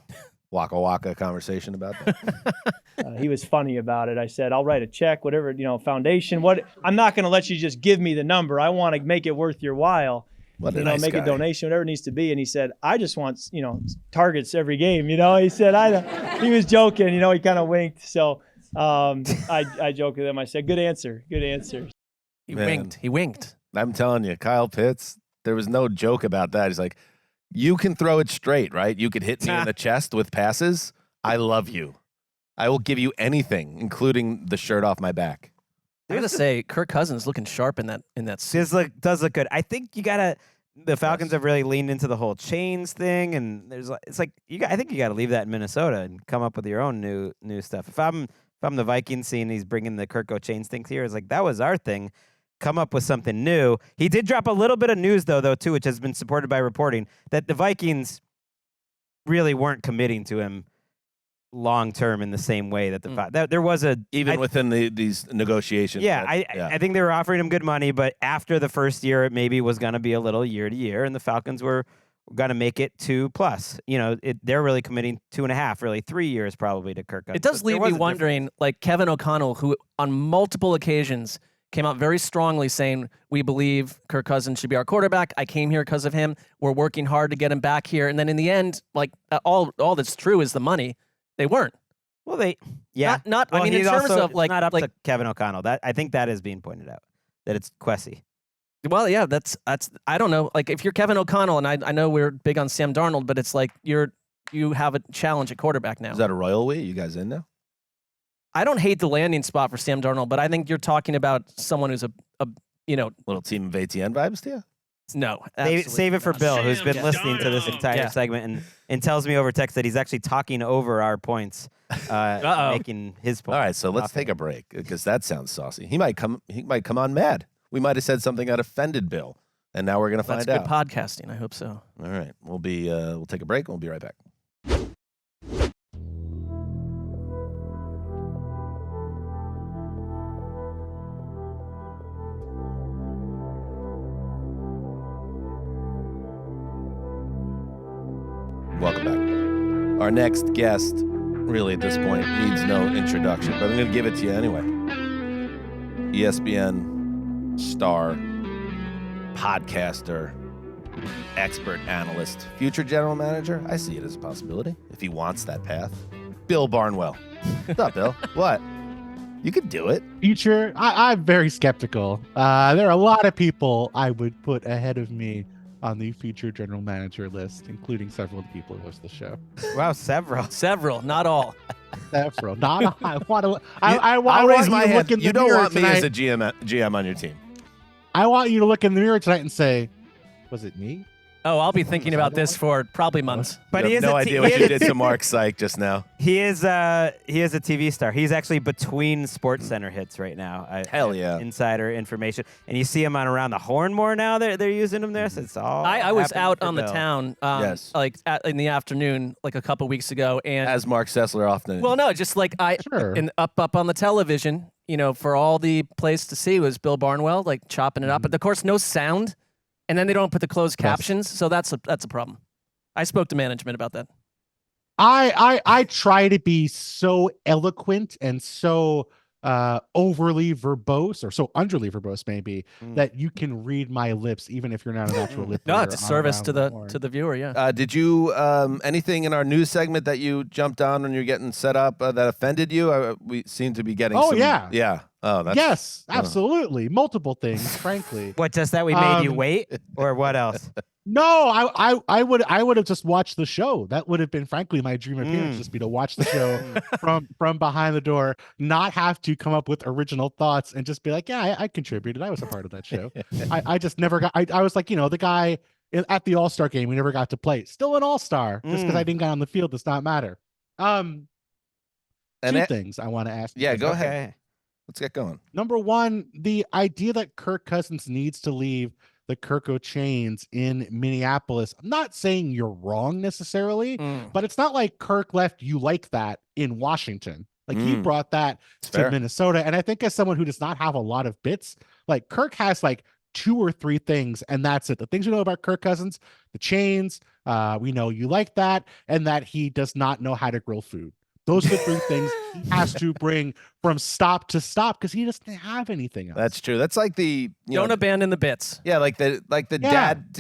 [SPEAKER 2] Waka Waka conversation about that.
[SPEAKER 10] He was funny about it. I said, I'll write a check, whatever, foundation. I'm not going to let you just give me the number. I want to make it worth your while. Make a donation, whatever it needs to be. And he said, I just want, targets every game. He said, he was joking, he kind of winked. So I joked with him. I said, good answer. Good answer.
[SPEAKER 3] He winked.
[SPEAKER 2] I'm telling you, Kyle Pitts, there was no joke about that. He's like, you can throw it straight, right? You could hit me in the chest with passes. I love you. I will give you anything, including the shirt off my back.
[SPEAKER 3] I gotta say, Kirk Cousins looking sharp in that suit.
[SPEAKER 4] Does look good. I think the Falcons have really leaned into the whole chains thing, and I think you got to leave that in Minnesota and come up with your own new stuff. If I'm the Vikings seeing he's bringing the Kirko chains thing here, it's like that was our thing. Come up with something new. He did drop a little bit of news though too, which has been supported by reporting that the Vikings really weren't committing to him long term in the same way that there was
[SPEAKER 2] within these negotiations.
[SPEAKER 4] I think they were offering him good money, but after the first year, it maybe was going to be a little year to year, and the Falcons were going to make it 2+. They're really committing 2.5, really 3 years probably to Kirk Cousins.
[SPEAKER 3] It does leave me wondering, like Kevin O'Connell, who on multiple occasions came out very strongly saying, we believe Kirk Cousins should be our quarterback. I came here because of him. We're working hard to get him back here. And then in the end, like all that's true is the money. They weren't.
[SPEAKER 4] Well, in terms of
[SPEAKER 3] like,
[SPEAKER 4] not up to Kevin O'Connell. That I think that is being pointed out that it's Kwesi.
[SPEAKER 3] Well, yeah, that's I don't know. Like if you're Kevin O'Connell, and I know we're big on Sam Darnold, but it's like you have a challenge at quarterback now.
[SPEAKER 2] Is that a royal we? You guys in now?
[SPEAKER 3] I don't hate the landing spot for Sam Darnold, but I think you're talking about someone who's a
[SPEAKER 2] little team of ATN vibes to you.
[SPEAKER 3] No,
[SPEAKER 4] save it for Bill, who's been listening to this entire segment and tells me over text that he's actually talking over our points, making his point.
[SPEAKER 2] All right, so let's take a break because that sounds saucy. He might come on mad. We might have said something that offended Bill, and now we're gonna find out.
[SPEAKER 3] That's good podcasting. I hope so.
[SPEAKER 2] All right, we'll take a break and we'll be right back. Welcome back. Our next guest, really at this point, needs no introduction, but I'm going to give it to you anyway. ESPN star, podcaster, expert analyst, future general manager. I see it as a possibility if he wants that path. Bill Barnwell. What's up, Bill? What? You could do it.
[SPEAKER 11] Future? I'm very skeptical. There are a lot of people I would put ahead of me on the future general manager list, including several of the people who host the show.
[SPEAKER 4] Wow, several, not all.
[SPEAKER 11] Several, not all. I want to.
[SPEAKER 2] I'll raise my hand. You don't want me
[SPEAKER 11] tonight.
[SPEAKER 2] as a GM on your team.
[SPEAKER 11] I want you to look in the mirror tonight and say, "Was it me?
[SPEAKER 3] Oh, I'll be thinking about this for probably months.
[SPEAKER 4] But
[SPEAKER 2] you
[SPEAKER 4] he
[SPEAKER 2] have
[SPEAKER 4] is
[SPEAKER 2] no
[SPEAKER 4] a
[SPEAKER 2] idea what you did to Mark Syke just now.
[SPEAKER 4] He is a TV star. He's actually between SportsCenter hits right now.
[SPEAKER 2] Hell yeah.
[SPEAKER 4] Insider information. And you see him on Around the Horn more now. They're using him there. So it's all.
[SPEAKER 3] I was
[SPEAKER 4] happening
[SPEAKER 3] out
[SPEAKER 4] for
[SPEAKER 3] on the
[SPEAKER 4] Bill.
[SPEAKER 3] town,
[SPEAKER 2] Yes.
[SPEAKER 3] in the afternoon, like a couple weeks ago, and
[SPEAKER 2] As Marc Sessler often.
[SPEAKER 3] well, no, just like
[SPEAKER 11] Sure.
[SPEAKER 3] and up on the television, for all the place to see was Bill Barnwell like chopping it up, but of course no sound, and then they don't put the closed captions, so that's a problem. I spoke to management about that.
[SPEAKER 11] I try to be so eloquent and so overly verbose, or so underly verbose maybe, that you can read my lips even if you're not an actual lip
[SPEAKER 3] No,
[SPEAKER 11] reader
[SPEAKER 3] it's a
[SPEAKER 11] on
[SPEAKER 3] service
[SPEAKER 11] Around
[SPEAKER 3] to
[SPEAKER 11] the
[SPEAKER 3] the
[SPEAKER 11] Horn.
[SPEAKER 3] to the viewer. Yeah.
[SPEAKER 2] Did you anything in our news segment that you jumped on when you're getting set up that offended you? We seem to be getting.
[SPEAKER 11] Oh,
[SPEAKER 2] some,
[SPEAKER 11] yeah.
[SPEAKER 2] Oh, that's,
[SPEAKER 11] Yes, absolutely. Multiple things, frankly.
[SPEAKER 4] What, just that we made you wait, or what else?
[SPEAKER 11] No, I would have just watched the show. That would have been, frankly, my dream appearance, just be to watch the show from behind the door, not have to come up with original thoughts, and just be like, yeah, I contributed. I was a part of that show. I just never got. I was like, the guy at the All-Star game we never got to play. Still an All-Star, just because I didn't get on the field does not matter. Two things I want to ask.
[SPEAKER 2] Yeah, go
[SPEAKER 4] Okay.
[SPEAKER 2] ahead. Let's get going.
[SPEAKER 11] Number one, the idea that Kirk Cousins needs to leave the Kirko chains in Minneapolis. I'm not saying you're wrong necessarily, but it's not like Kirk left you like that in Washington. Like he brought that
[SPEAKER 2] It's
[SPEAKER 11] to
[SPEAKER 2] fair.
[SPEAKER 11] Minnesota. And I think as someone who does not have a lot of bits, like Kirk has like 2 or 3 things, and that's it. The things we know about Kirk Cousins, the chains, we know you like that, and that he does not know how to grill food. Those are the 3 things he has to bring from stop to stop because he doesn't have anything else.
[SPEAKER 2] That's true. That's like the
[SPEAKER 3] Don't abandon the bits.
[SPEAKER 2] Yeah, like the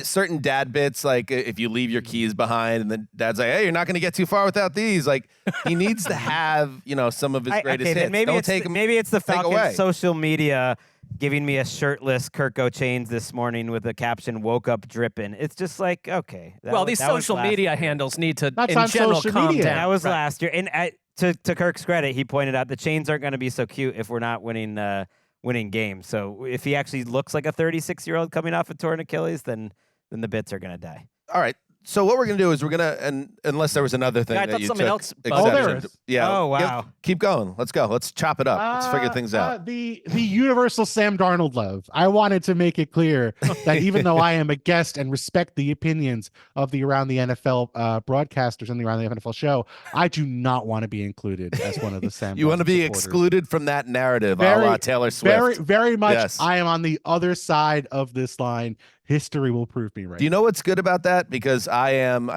[SPEAKER 2] certain dad bits, like if you leave your keys behind and then dad's like, hey, you're not going to get too far without these. Like he needs to have, some of his greatest hits.
[SPEAKER 4] Maybe
[SPEAKER 2] Don't
[SPEAKER 4] it's
[SPEAKER 2] take him.
[SPEAKER 4] maybe it's the
[SPEAKER 2] take away.
[SPEAKER 4] Falcons social media giving me a shirtless Kirko chains this morning with the caption "woke up dripping." It's just like, okay.
[SPEAKER 3] These social media handles need to,
[SPEAKER 11] That's
[SPEAKER 3] in
[SPEAKER 11] on
[SPEAKER 3] general,
[SPEAKER 11] social
[SPEAKER 3] calm
[SPEAKER 11] media.
[SPEAKER 3] down.
[SPEAKER 4] That was last year, and to Kirk's credit, he pointed out the chains aren't going to be so cute if we're not winning games. So if he actually looks like a 36-year-old coming off a torn Achilles, then the bits are going to die.
[SPEAKER 2] All right. So what we're going to do is and unless there was another thing
[SPEAKER 3] Yeah, I
[SPEAKER 2] that
[SPEAKER 3] thought
[SPEAKER 2] you
[SPEAKER 3] something
[SPEAKER 2] took
[SPEAKER 3] else-
[SPEAKER 2] exception
[SPEAKER 11] there
[SPEAKER 2] to.
[SPEAKER 11] is.
[SPEAKER 2] Yeah.
[SPEAKER 4] Oh, wow.
[SPEAKER 2] Yeah, keep going. Let's go. Let's chop it up. Let's figure things out.
[SPEAKER 11] The universal Sam Darnold love. I wanted to make it clear that even though I am a guest and respect the opinions of the Around the NFL broadcasters and the Around the NFL show, I do not want to be included as one of the Sam.
[SPEAKER 2] You want to
[SPEAKER 11] Darnold
[SPEAKER 2] be
[SPEAKER 11] supporters.
[SPEAKER 2] excluded from that narrative, a la Taylor Swift.
[SPEAKER 11] Very much.
[SPEAKER 2] Yes.
[SPEAKER 11] I am on the other side of this line. History will prove me right.
[SPEAKER 2] Do you know what's good about that? Because I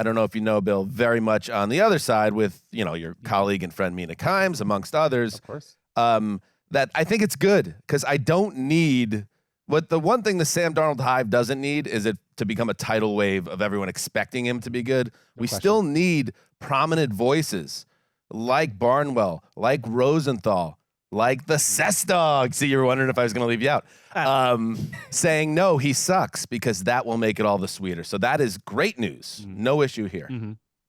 [SPEAKER 2] don't know if you know, Bill, very much on the other side with, your colleague and friend Mina Kimes, amongst others.
[SPEAKER 11] Of course.
[SPEAKER 2] That I think it's good because I don't need the one thing the Sam Darnold hive doesn't need is it to become a tidal wave of everyone expecting him to be good. We still need prominent voices like Barnwell, like Rosenthal, like the Cess dog. See, you were wondering if I was going to leave you out. Saying, no, he sucks, because that will make it all the sweeter. So that is great news. No issue here.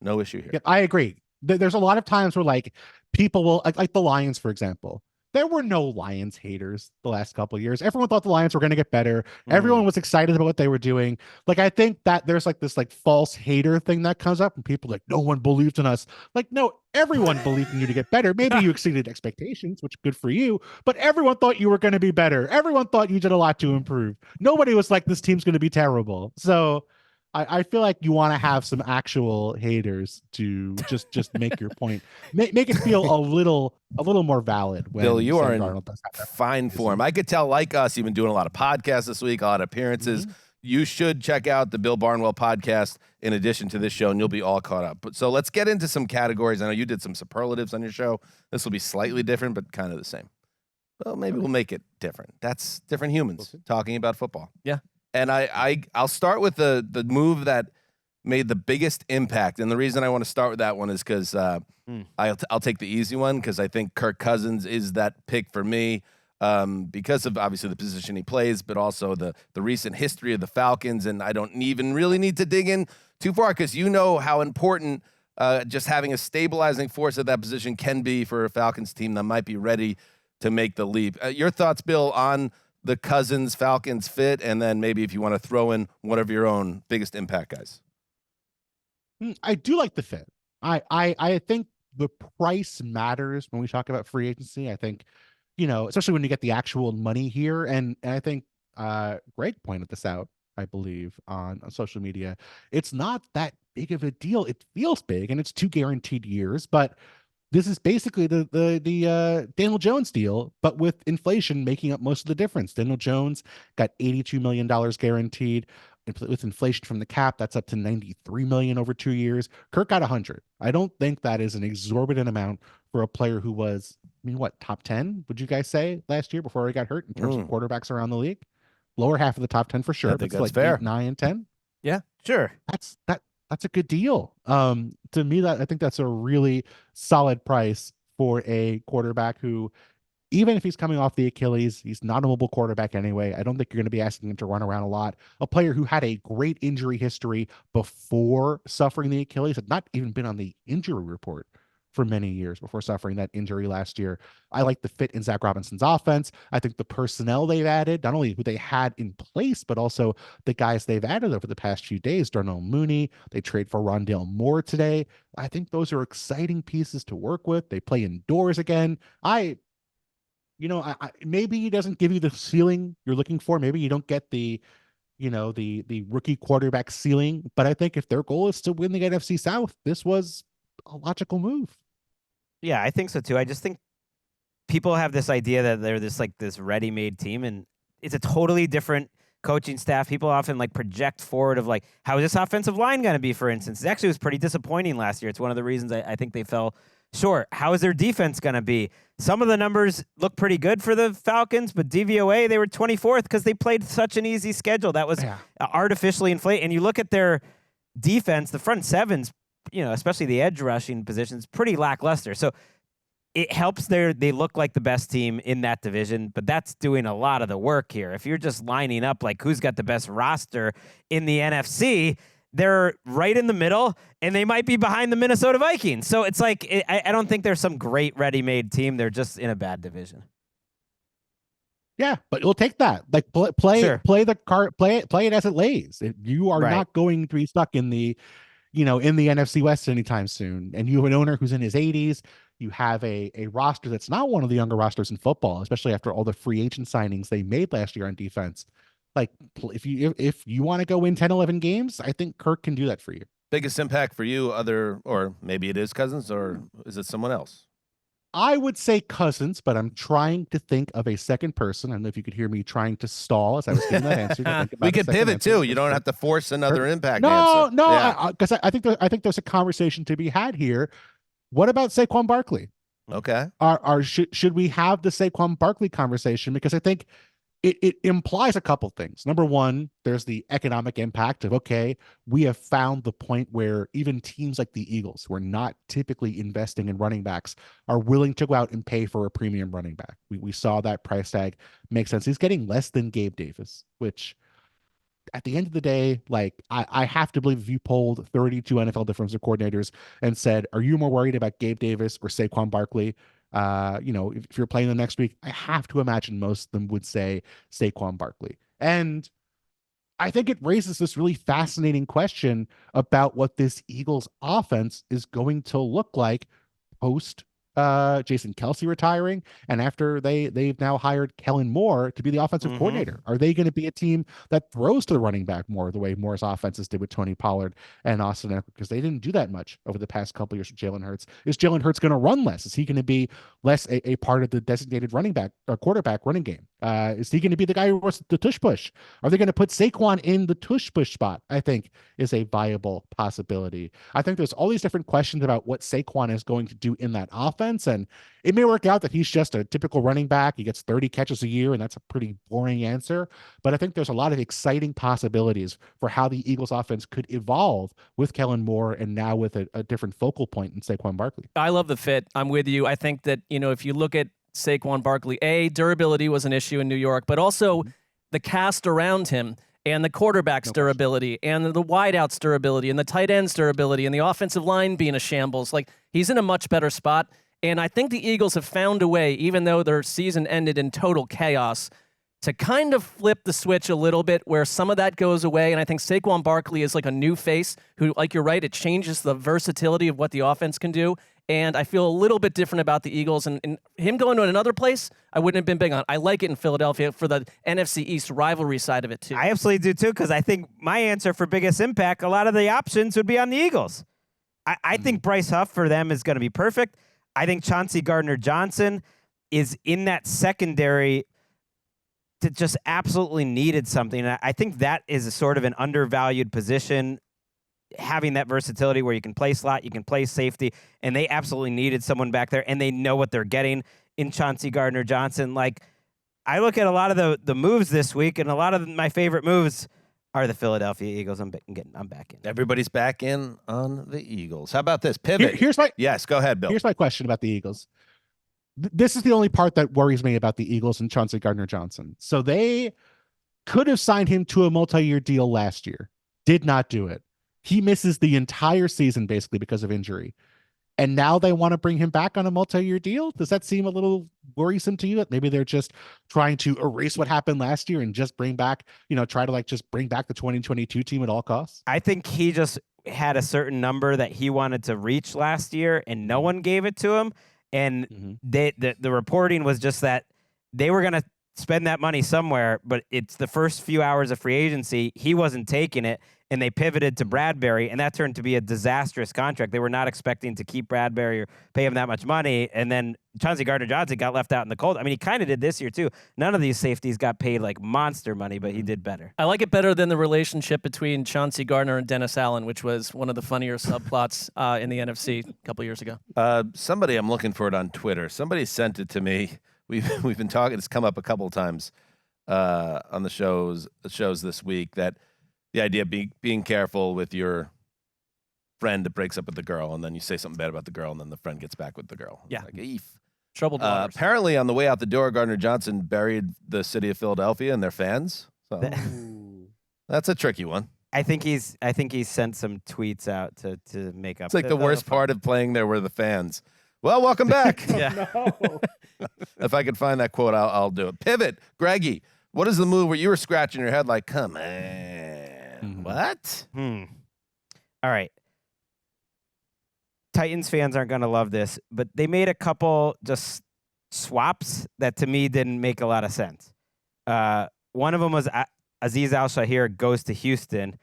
[SPEAKER 2] No issue here.
[SPEAKER 11] Yep, I agree. There's a lot of times where like people will like the Lions, for example. There were no Lions haters the last couple of years. Everyone thought the Lions were going to get better. Everyone was excited about what they were doing. Like, I think that there's like this like false hater thing that comes up and people are like, no one believed in us. Like, no, everyone believed in you to get better. Maybe you exceeded expectations, which good for you, but everyone thought you were going to be better. Everyone thought you did a lot to improve. Nobody was like, this team's going to be terrible. So I feel like you want to have some actual haters to just make your point, make it feel a little more valid. When
[SPEAKER 2] Bill, you
[SPEAKER 11] Sam
[SPEAKER 2] are in
[SPEAKER 11] Darnold does have that
[SPEAKER 2] fine form. I could tell, like us, you've been doing a lot of podcasts this week, a lot of appearances. You should check out the Bill Barnwell podcast in addition to this show, and you'll be all caught up. So let's get into some categories. I know you did some superlatives on your show. This will be slightly different, but kind of the same. Well, maybe we'll make it different. That's different humans talking about football.
[SPEAKER 3] Yeah.
[SPEAKER 2] And I'll start with the move that made the biggest impact. And the reason I want to start with that one is because I'll take the easy one, because I think Kirk Cousins is that pick for me, because of obviously the position he plays, but also the recent history of the Falcons. And I don't even really need to dig in too far, because you know how important just having a stabilizing force at that position can be for a Falcons team that might be ready to make the leap. Your thoughts, Bill, on the Cousins Falcons fit, and then maybe if you want to throw in one of your own biggest impact guys.
[SPEAKER 11] I do like the fit. I think the price matters when we talk about free agency. I think, especially when you get the actual money here. And I think Greg pointed this out, I believe, on social media. It's not that big of a deal. It feels big, and it's 2 guaranteed years, but this is basically the Daniel Jones deal, but with inflation making up most of the difference. Daniel Jones got $82 million guaranteed. With inflation from the cap, that's up to $93 million over 2 years. Kirk got 100. I don't think that is an exorbitant amount for a player who was, top 10, would you guys say, last year before he got hurt in terms of quarterbacks around the league? Lower half of the top 10 for sure.
[SPEAKER 2] I think
[SPEAKER 11] that's
[SPEAKER 2] like fair.
[SPEAKER 11] 8, 9, and 10.
[SPEAKER 4] Yeah, sure.
[SPEAKER 11] That's a good deal. To me, I think that's a really solid price for a quarterback who, even if he's coming off the Achilles, he's not a mobile quarterback anyway. I don't think you're going to be asking him to run around a lot. A player who had a great injury history before suffering the Achilles, had not even been on the injury report for many years before suffering that injury last year. I like the fit in Zach Robinson's offense. I think the personnel they've added, not only who they had in place, but also the guys they've added over the past few days. Darnell Mooney, they trade for Rondale Moore today. I think those are exciting pieces to work with. They play indoors again. Maybe he doesn't give you the ceiling you're looking for. Maybe you don't get the rookie quarterback ceiling. But I think if their goal is to win the NFC South, this was a logical move.
[SPEAKER 4] Yeah, I think so too. I just think people have this idea that they're this ready-made team, and it's a totally different coaching staff. People often project forward of how is this offensive line going to be, for instance. It actually was pretty disappointing last year. It's one of the reasons I think they fell short. How is their defense going to be? Some of the numbers look pretty good for the Falcons, but DVOA, they were 24th because they played such an easy schedule. That was artificially inflated. And you look at their defense, the front sevens, especially the edge rushing positions, pretty lackluster. So it helps they look like the best team in that division, but that's doing a lot of the work here. If you're just lining up who's got the best roster in the NFC, they're right in the middle, and they might be behind the Minnesota Vikings. So it's I don't think they're some great ready-made team. They're just in a bad division.
[SPEAKER 11] Yeah, but you'll take that. Play it as it lays. You are not going to be stuck in the NFC West anytime soon. And you have an owner who's in his 80s. You have a roster that's not one of the younger rosters in football, especially after all the free agent signings they made last year on defense. If you want to go win 10, 11 games, I think Kirk can do that for you.
[SPEAKER 2] Biggest impact for you, or maybe it is Cousins, or is it someone else?
[SPEAKER 11] I would say Cousins, but I'm trying to think of a second person. I don't know if you could hear me trying to stall as I was giving that answer.
[SPEAKER 2] We could pivot too. You don't have to force another impact answer.
[SPEAKER 11] No, because I think there's a conversation to be had here. What about Saquon Barkley?
[SPEAKER 2] Okay.
[SPEAKER 11] Should we have the Saquon Barkley conversation? Because I think it implies a couple things. Number one, there's the economic impact of, okay, we have found the point where even teams like the Eagles, who are not typically investing in running backs, are willing to go out and pay for a premium running back. We saw that price tag make sense. He's getting less than Gabe Davis, which at the end of the day, I have to believe if you polled 32 NFL defensive coordinators and said, are you more worried about Gabe Davis or Saquon Barkley? If you're playing them next week, I have to imagine most of them would say Saquon Barkley. And I think it raises this really fascinating question about what this Eagles offense is going to look like post Jason Kelce retiring, and after they've now hired Kellen Moore to be the offensive coordinator. Are they going to be a team that throws to the running back more the way Moore's offenses did with Tony Pollard and Austin Eckler? Because they didn't do that much over the past couple of years with Jalen Hurts. Is Jalen Hurts going to run less? Is he going to be less a part of the designated running back or quarterback running game? Is he going to be the guy who runs the tush push? Are they going to put Saquon in the tush push spot? I think is a viable possibility. I think there's all these different questions about what Saquon is going to do in that offense. And it may work out that he's just a typical running back. He gets 30 catches a year, and that's a pretty boring answer. But I think there's a lot of exciting possibilities for how the Eagles offense could evolve with Kellen Moore and now with a different focal point in Saquon Barkley.
[SPEAKER 3] I love the fit. I'm with you. I think that, if you look at Saquon Barkley, durability was an issue in New York, but also the cast around him and the quarterback's durability and the wideouts durability and the tight ends durability and the offensive line being a shambles. He's in a much better spot. And I think the Eagles have found a way, even though their season ended in total chaos, to kind of flip the switch a little bit where some of that goes away. And I think Saquon Barkley is like a new face who, like you're right, it changes the versatility of what the offense can do. And I feel a little bit different about the Eagles. And him going to another place, I wouldn't have been big on. I like it in Philadelphia for the NFC East rivalry side of it, too.
[SPEAKER 4] I absolutely do, too, because I think my answer for biggest impact, a lot of the options would be on the Eagles. I think Bryce Huff for them is going to be perfect. I think Chauncey Gardner-Johnson is in that secondary that just absolutely needed something. And I think that is a sort of an undervalued position, having that versatility where you can play slot, you can play safety, and they absolutely needed someone back there, and they know what they're getting in Chauncey Gardner-Johnson. Like, I look at a lot of the moves this week, and a lot of my favorite moves are the Philadelphia Eagles. I'm back in.
[SPEAKER 2] Everybody's back in on the Eagles. How about this? Pivot. Yes, go ahead, Bill.
[SPEAKER 11] Here's my question about the Eagles. This is the only part that worries me about the Eagles and Chauncey Gardner-Johnson. So they could have signed him to a multi-year deal last year. Did not do it. He misses the entire season basically because of injury. And now they want to bring him back on a multi-year deal? Does that seem a little worrisome to you? That maybe they're just trying to erase what happened last year and just bring back, try to just bring back the 2022 team at all costs?
[SPEAKER 4] I think he just had a certain number that he wanted to reach last year and no one gave it to him. And the reporting was just that they were going to spend that money somewhere, but it's the first few hours of free agency. He wasn't taking it, and they pivoted to Bradbury, and that turned to be a disastrous contract. They were not expecting to keep Bradbury or pay him that much money, and then Chauncey Gardner-Johnson got left out in the cold. I mean, he kind of did this year, too. None of these safeties got paid like monster money, but he did better.
[SPEAKER 3] I like it better than the relationship between Chauncey Gardner and Dennis Allen, which was one of the funnier subplots in the NFC a couple years ago.
[SPEAKER 2] Somebody, I'm looking for it on Twitter. Somebody sent it to me. We've been talking. It's come up a couple of times on the shows this week, that the idea of being careful with your friend that breaks up with the girl, and then you say something bad about the girl, and then the friend gets back with the girl.
[SPEAKER 3] Yeah.
[SPEAKER 2] Like, eef.
[SPEAKER 3] Troubled waters.
[SPEAKER 2] Apparently, on the way out the door, Gardner-Johnson buried the city of Philadelphia and their fans. So that's a tricky one.
[SPEAKER 4] I think he's sent some tweets out to make up.
[SPEAKER 2] It's like the worst part of playing there were the fans. Well, welcome back.
[SPEAKER 3] Yeah.
[SPEAKER 2] If I could find that quote, I'll do it. Pivot, Greggy. What is the move where you were scratching your head like, come on, what?
[SPEAKER 4] All right. Titans fans aren't going to love this, but they made a couple just swaps that to me didn't make a lot of sense. One of them was Azeez Al-Shaair goes to Houston,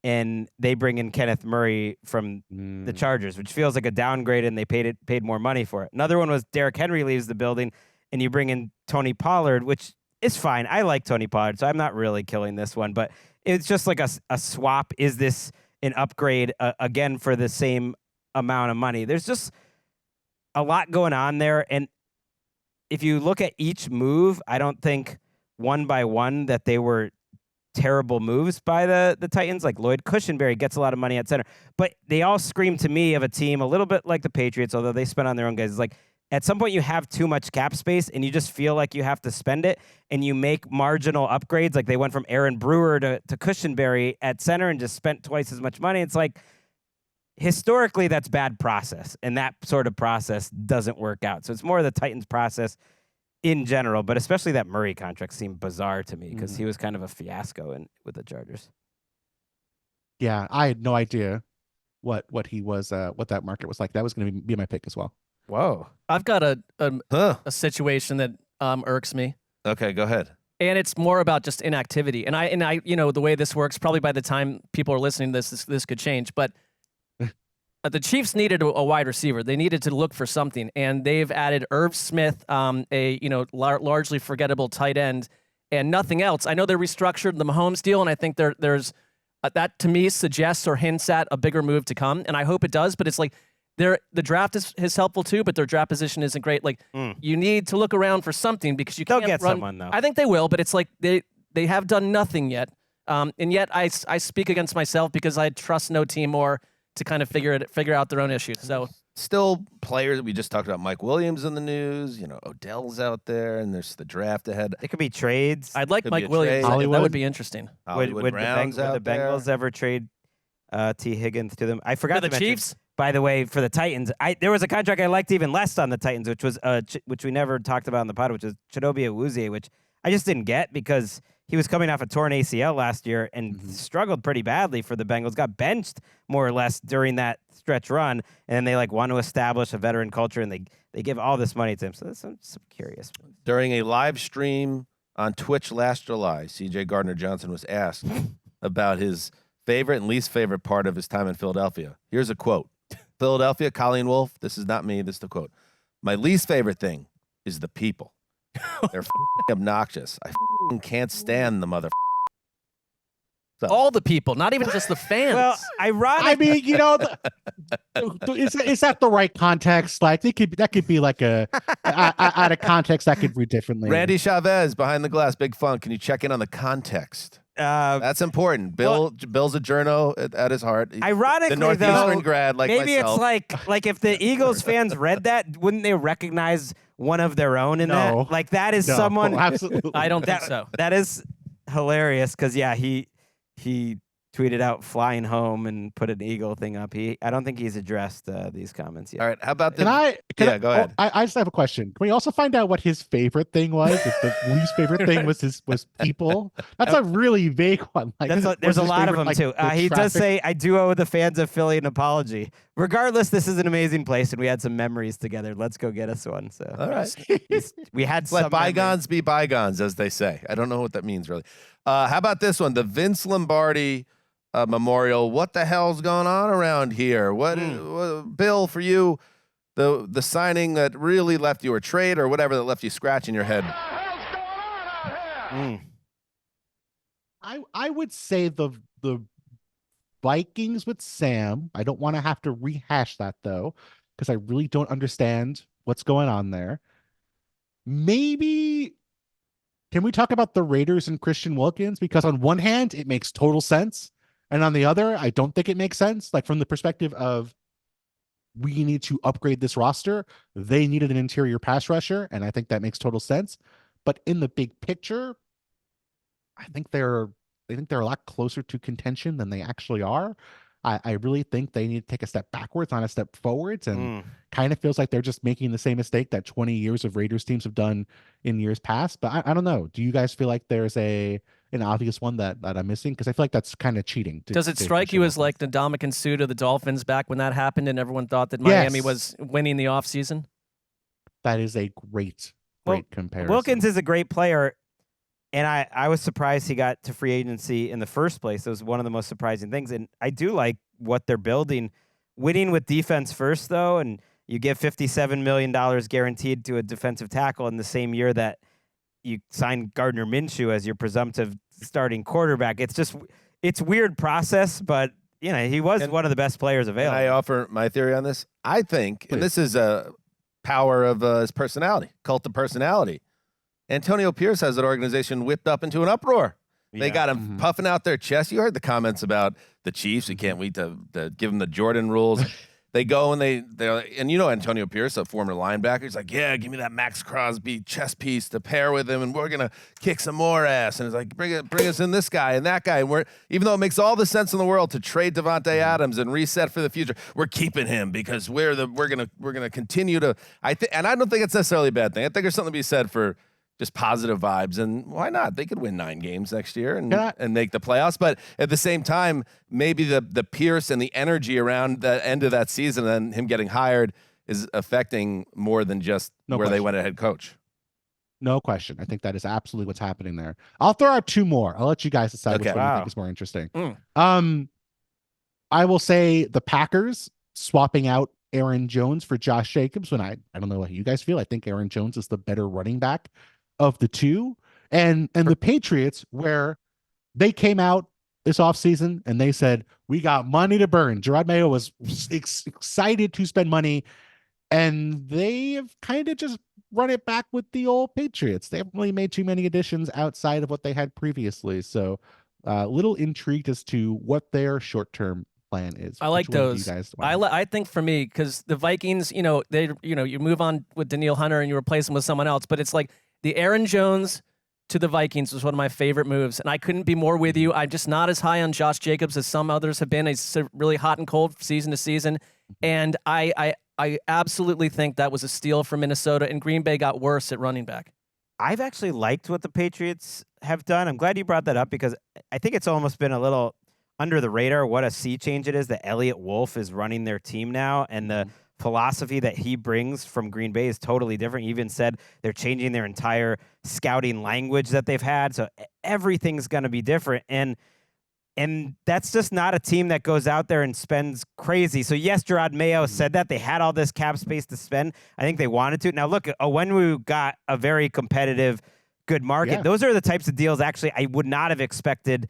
[SPEAKER 4] and they bring in Kenneth Murray from the Chargers, which feels like a downgrade, and they paid more money for it. Another one was Derrick Henry leaves the building, and you bring in Tony Pollard, which is fine. I like Tony Pollard, so I'm not really killing this one, but it's just like a swap. Is this an upgrade again for the same amount of money? There's just a lot going on there, and if you look at each move, I don't think one by one that they were terrible moves by the Titans. Like Lloyd Cushenberry gets a lot of money at center, but they all scream to me of a team a little bit like the Patriots, although they spend on their own guys. It's like at some point you have too much cap space and you just feel like you have to spend it, and you make marginal upgrades. Like they went from Aaron Brewer to Cushenberry at center and just spent twice as much money. It's like, historically, that's bad process, and that sort of process doesn't work out. So it's more of the Titans process in general, but especially that Murray contract seemed bizarre to me because he was kind of a fiasco with the Chargers.
[SPEAKER 11] Yeah, I had no idea what he was, what that market was like. That was going to be my pick as well.
[SPEAKER 4] Whoa.
[SPEAKER 3] I've got a situation that irks me.
[SPEAKER 2] Okay, go ahead.
[SPEAKER 3] And it's more about just inactivity. And I, the way this works, probably by the time people are listening to this could change. But the Chiefs needed a wide receiver. They needed to look for something, and they've added Irv Smith, largely forgettable tight end, and nothing else. I know they restructured the Mahomes deal, and I think there's that to me suggests or hints at a bigger move to come, and I hope it does. But it's like the draft is helpful too, but their draft position isn't great. Like you need to look around for something because you can't
[SPEAKER 4] get
[SPEAKER 3] run.
[SPEAKER 4] someone though.
[SPEAKER 3] I think they will, but it's like they have done nothing yet, and yet I speak against myself because I trust no team more to kind of figure out their own issues. So
[SPEAKER 2] still players. We just talked about Mike Williams in the news. Odell's out there, and there's the draft ahead.
[SPEAKER 4] It could be trades.
[SPEAKER 3] I'd like Mike Williams. That would be interesting.
[SPEAKER 4] Would the Bengals ever trade T. Higgins to them? I forgot
[SPEAKER 3] to
[SPEAKER 4] mention,
[SPEAKER 3] Chiefs.
[SPEAKER 4] By the way, for the Titans, there was a contract I liked even less on the Titans, which we never talked about in the pod, which is Chidobe Awuzie, which I just didn't get because he was coming off a torn ACL last year and struggled pretty badly for the Bengals, got benched more or less during that stretch run, and then they want to establish a veteran culture, and they give all this money to him. So I'm curious.
[SPEAKER 2] During a live stream on Twitch last July, C.J. Gardner-Johnson was asked about his favorite and least favorite part of his time in Philadelphia. Here's a quote. Philadelphia, Colleen Wolfe, this is not me, this is the quote. My least favorite thing is the people. They're obnoxious. I can't stand the mother. So.
[SPEAKER 3] All the people, not even just the fans.
[SPEAKER 4] Well, ironic.
[SPEAKER 11] I mean, is that the right context? Like, that could be like out of context. That could read differently.
[SPEAKER 2] Randy Chavez behind the glass, Big Fun. Can you check in on the context? That's important. Bill's a journo at his heart.
[SPEAKER 4] Ironically,
[SPEAKER 2] the Northeastern
[SPEAKER 4] though,
[SPEAKER 2] grad, like
[SPEAKER 4] maybe
[SPEAKER 2] myself.
[SPEAKER 4] it's like if the Eagles fans read that, wouldn't they recognize one of their own in that? Like that is someone.
[SPEAKER 11] Absolutely.
[SPEAKER 3] I don't think so.
[SPEAKER 4] That is hilarious because he tweeted out flying home and put an Eagle thing up. I don't think he's addressed these comments yet.
[SPEAKER 2] All right, how about this? Go ahead.
[SPEAKER 11] I just have a question. Can we also find out what his favorite thing was? If the least favorite thing was people? That's a really vague one.
[SPEAKER 4] There's a lot of them too. He does say, "I do owe the fans of Philly an apology." Regardless, this is an amazing place, and we had some memories together. Let's go get us one. So,
[SPEAKER 2] all right,
[SPEAKER 4] we had
[SPEAKER 2] let bygones be bygones, as they say. I don't know what that means really. How about this one? The Vince Lombardi Memorial. What the hell's going on around here? What Bill, for you, the signing that really left you, or trade or whatever that left you scratching your head?
[SPEAKER 11] I would say the Vikings with Sam. I don't want to have to rehash that though, because I really don't understand what's going on there. Maybe can we talk about the Raiders and Christian Wilkins? Because on one hand, it makes total sense. And on the other, I don't think it makes sense. Like from the perspective of we need to upgrade this roster, they needed an interior pass rusher, and I think that makes total sense. But in the big picture, I think they're a lot closer to contention than they actually are. I really think they need to take a step backwards, not a step forwards, and kind of feels like they're just making the same mistake that 20 years of Raiders teams have done in years past. But I don't know. Do you guys feel like there's an obvious one that I'm missing? Because I feel like that's kind of cheating.
[SPEAKER 3] Does it strike you as like the Ndamukong Suh to the Dolphins back when that happened and everyone thought that Miami was winning the offseason?
[SPEAKER 11] That is a great comparison.
[SPEAKER 4] Wilkins is a great player. And I was surprised he got to free agency in the first place. It was one of the most surprising things. And I do like what they're building. Winning with defense first, though, and you give $57 million guaranteed to a defensive tackle in the same year that you signed Gardner Minshew as your presumptive starting quarterback. It's weird process, but he was one of the best players available.
[SPEAKER 2] Can I offer my theory on this? I think, and this is a power of his personality, cult of personality. Antonio Pierce has that organization whipped up into an uproar. They got him puffing out their chest. You heard the comments about the Chiefs. We can't wait to give them the Jordan rules. They go and they're Antonio Pierce, a former linebacker, he's like, yeah, give me that Max Crosby chess piece to pair with him, and we're gonna kick some more ass. And it's like, bring us in this guy and that guy. And even though it makes all the sense in the world to trade Devontae Adams and reset for the future, we're keeping him because we're gonna continue to. And I don't think it's necessarily a bad thing. I think there's something to be said for just positive vibes, and why not? They could win 9 games next year and make the playoffs. But at the same time, maybe the Pierce and the energy around the end of that season and him getting hired is affecting more than just they went a head coach.
[SPEAKER 11] No question. I think that is absolutely what's happening there. I'll throw out 2 more. I'll let you guys decide which one you think is more interesting. I will say the Packers swapping out Aaron Jones for Josh Jacobs. When I don't know what you guys feel. I think Aaron Jones is the better running back of the 2, and the Patriots, where they came out this offseason and they said, we got money to burn. Gerard Mayo was excited to spend money, and they have kind of just run it back with the old Patriots. They haven't really made too many additions outside of what they had previously. So a little intrigued as to what their short-term plan is.
[SPEAKER 3] I like those. I think for me, because the Vikings, you move on with Danielle Hunter and you replace him with someone else, but it's like the Aaron Jones to the Vikings was one of my favorite moves, and I couldn't be more with you. I'm just not as high on Josh Jacobs as some others have been. He's really hot and cold season to season, and I absolutely think that was a steal for Minnesota, and Green Bay got worse at running back.
[SPEAKER 4] I've actually liked what the Patriots have done. I'm glad you brought that up because I think it's almost been a little under the radar what a sea change it is that Elliott Wolf is running their team now, and the philosophy that he brings from Green Bay is totally different. He even said they're changing their entire scouting language that they've had, so everything's going to be different. And that's just not a team that goes out there and spends crazy. So yes, Gerard Mayo said that they had all this cap space to spend. I think they wanted to. Now look, Onwenu got a very competitive, good market.
[SPEAKER 11] Yeah.
[SPEAKER 4] Those are the types of deals actually I would not have expected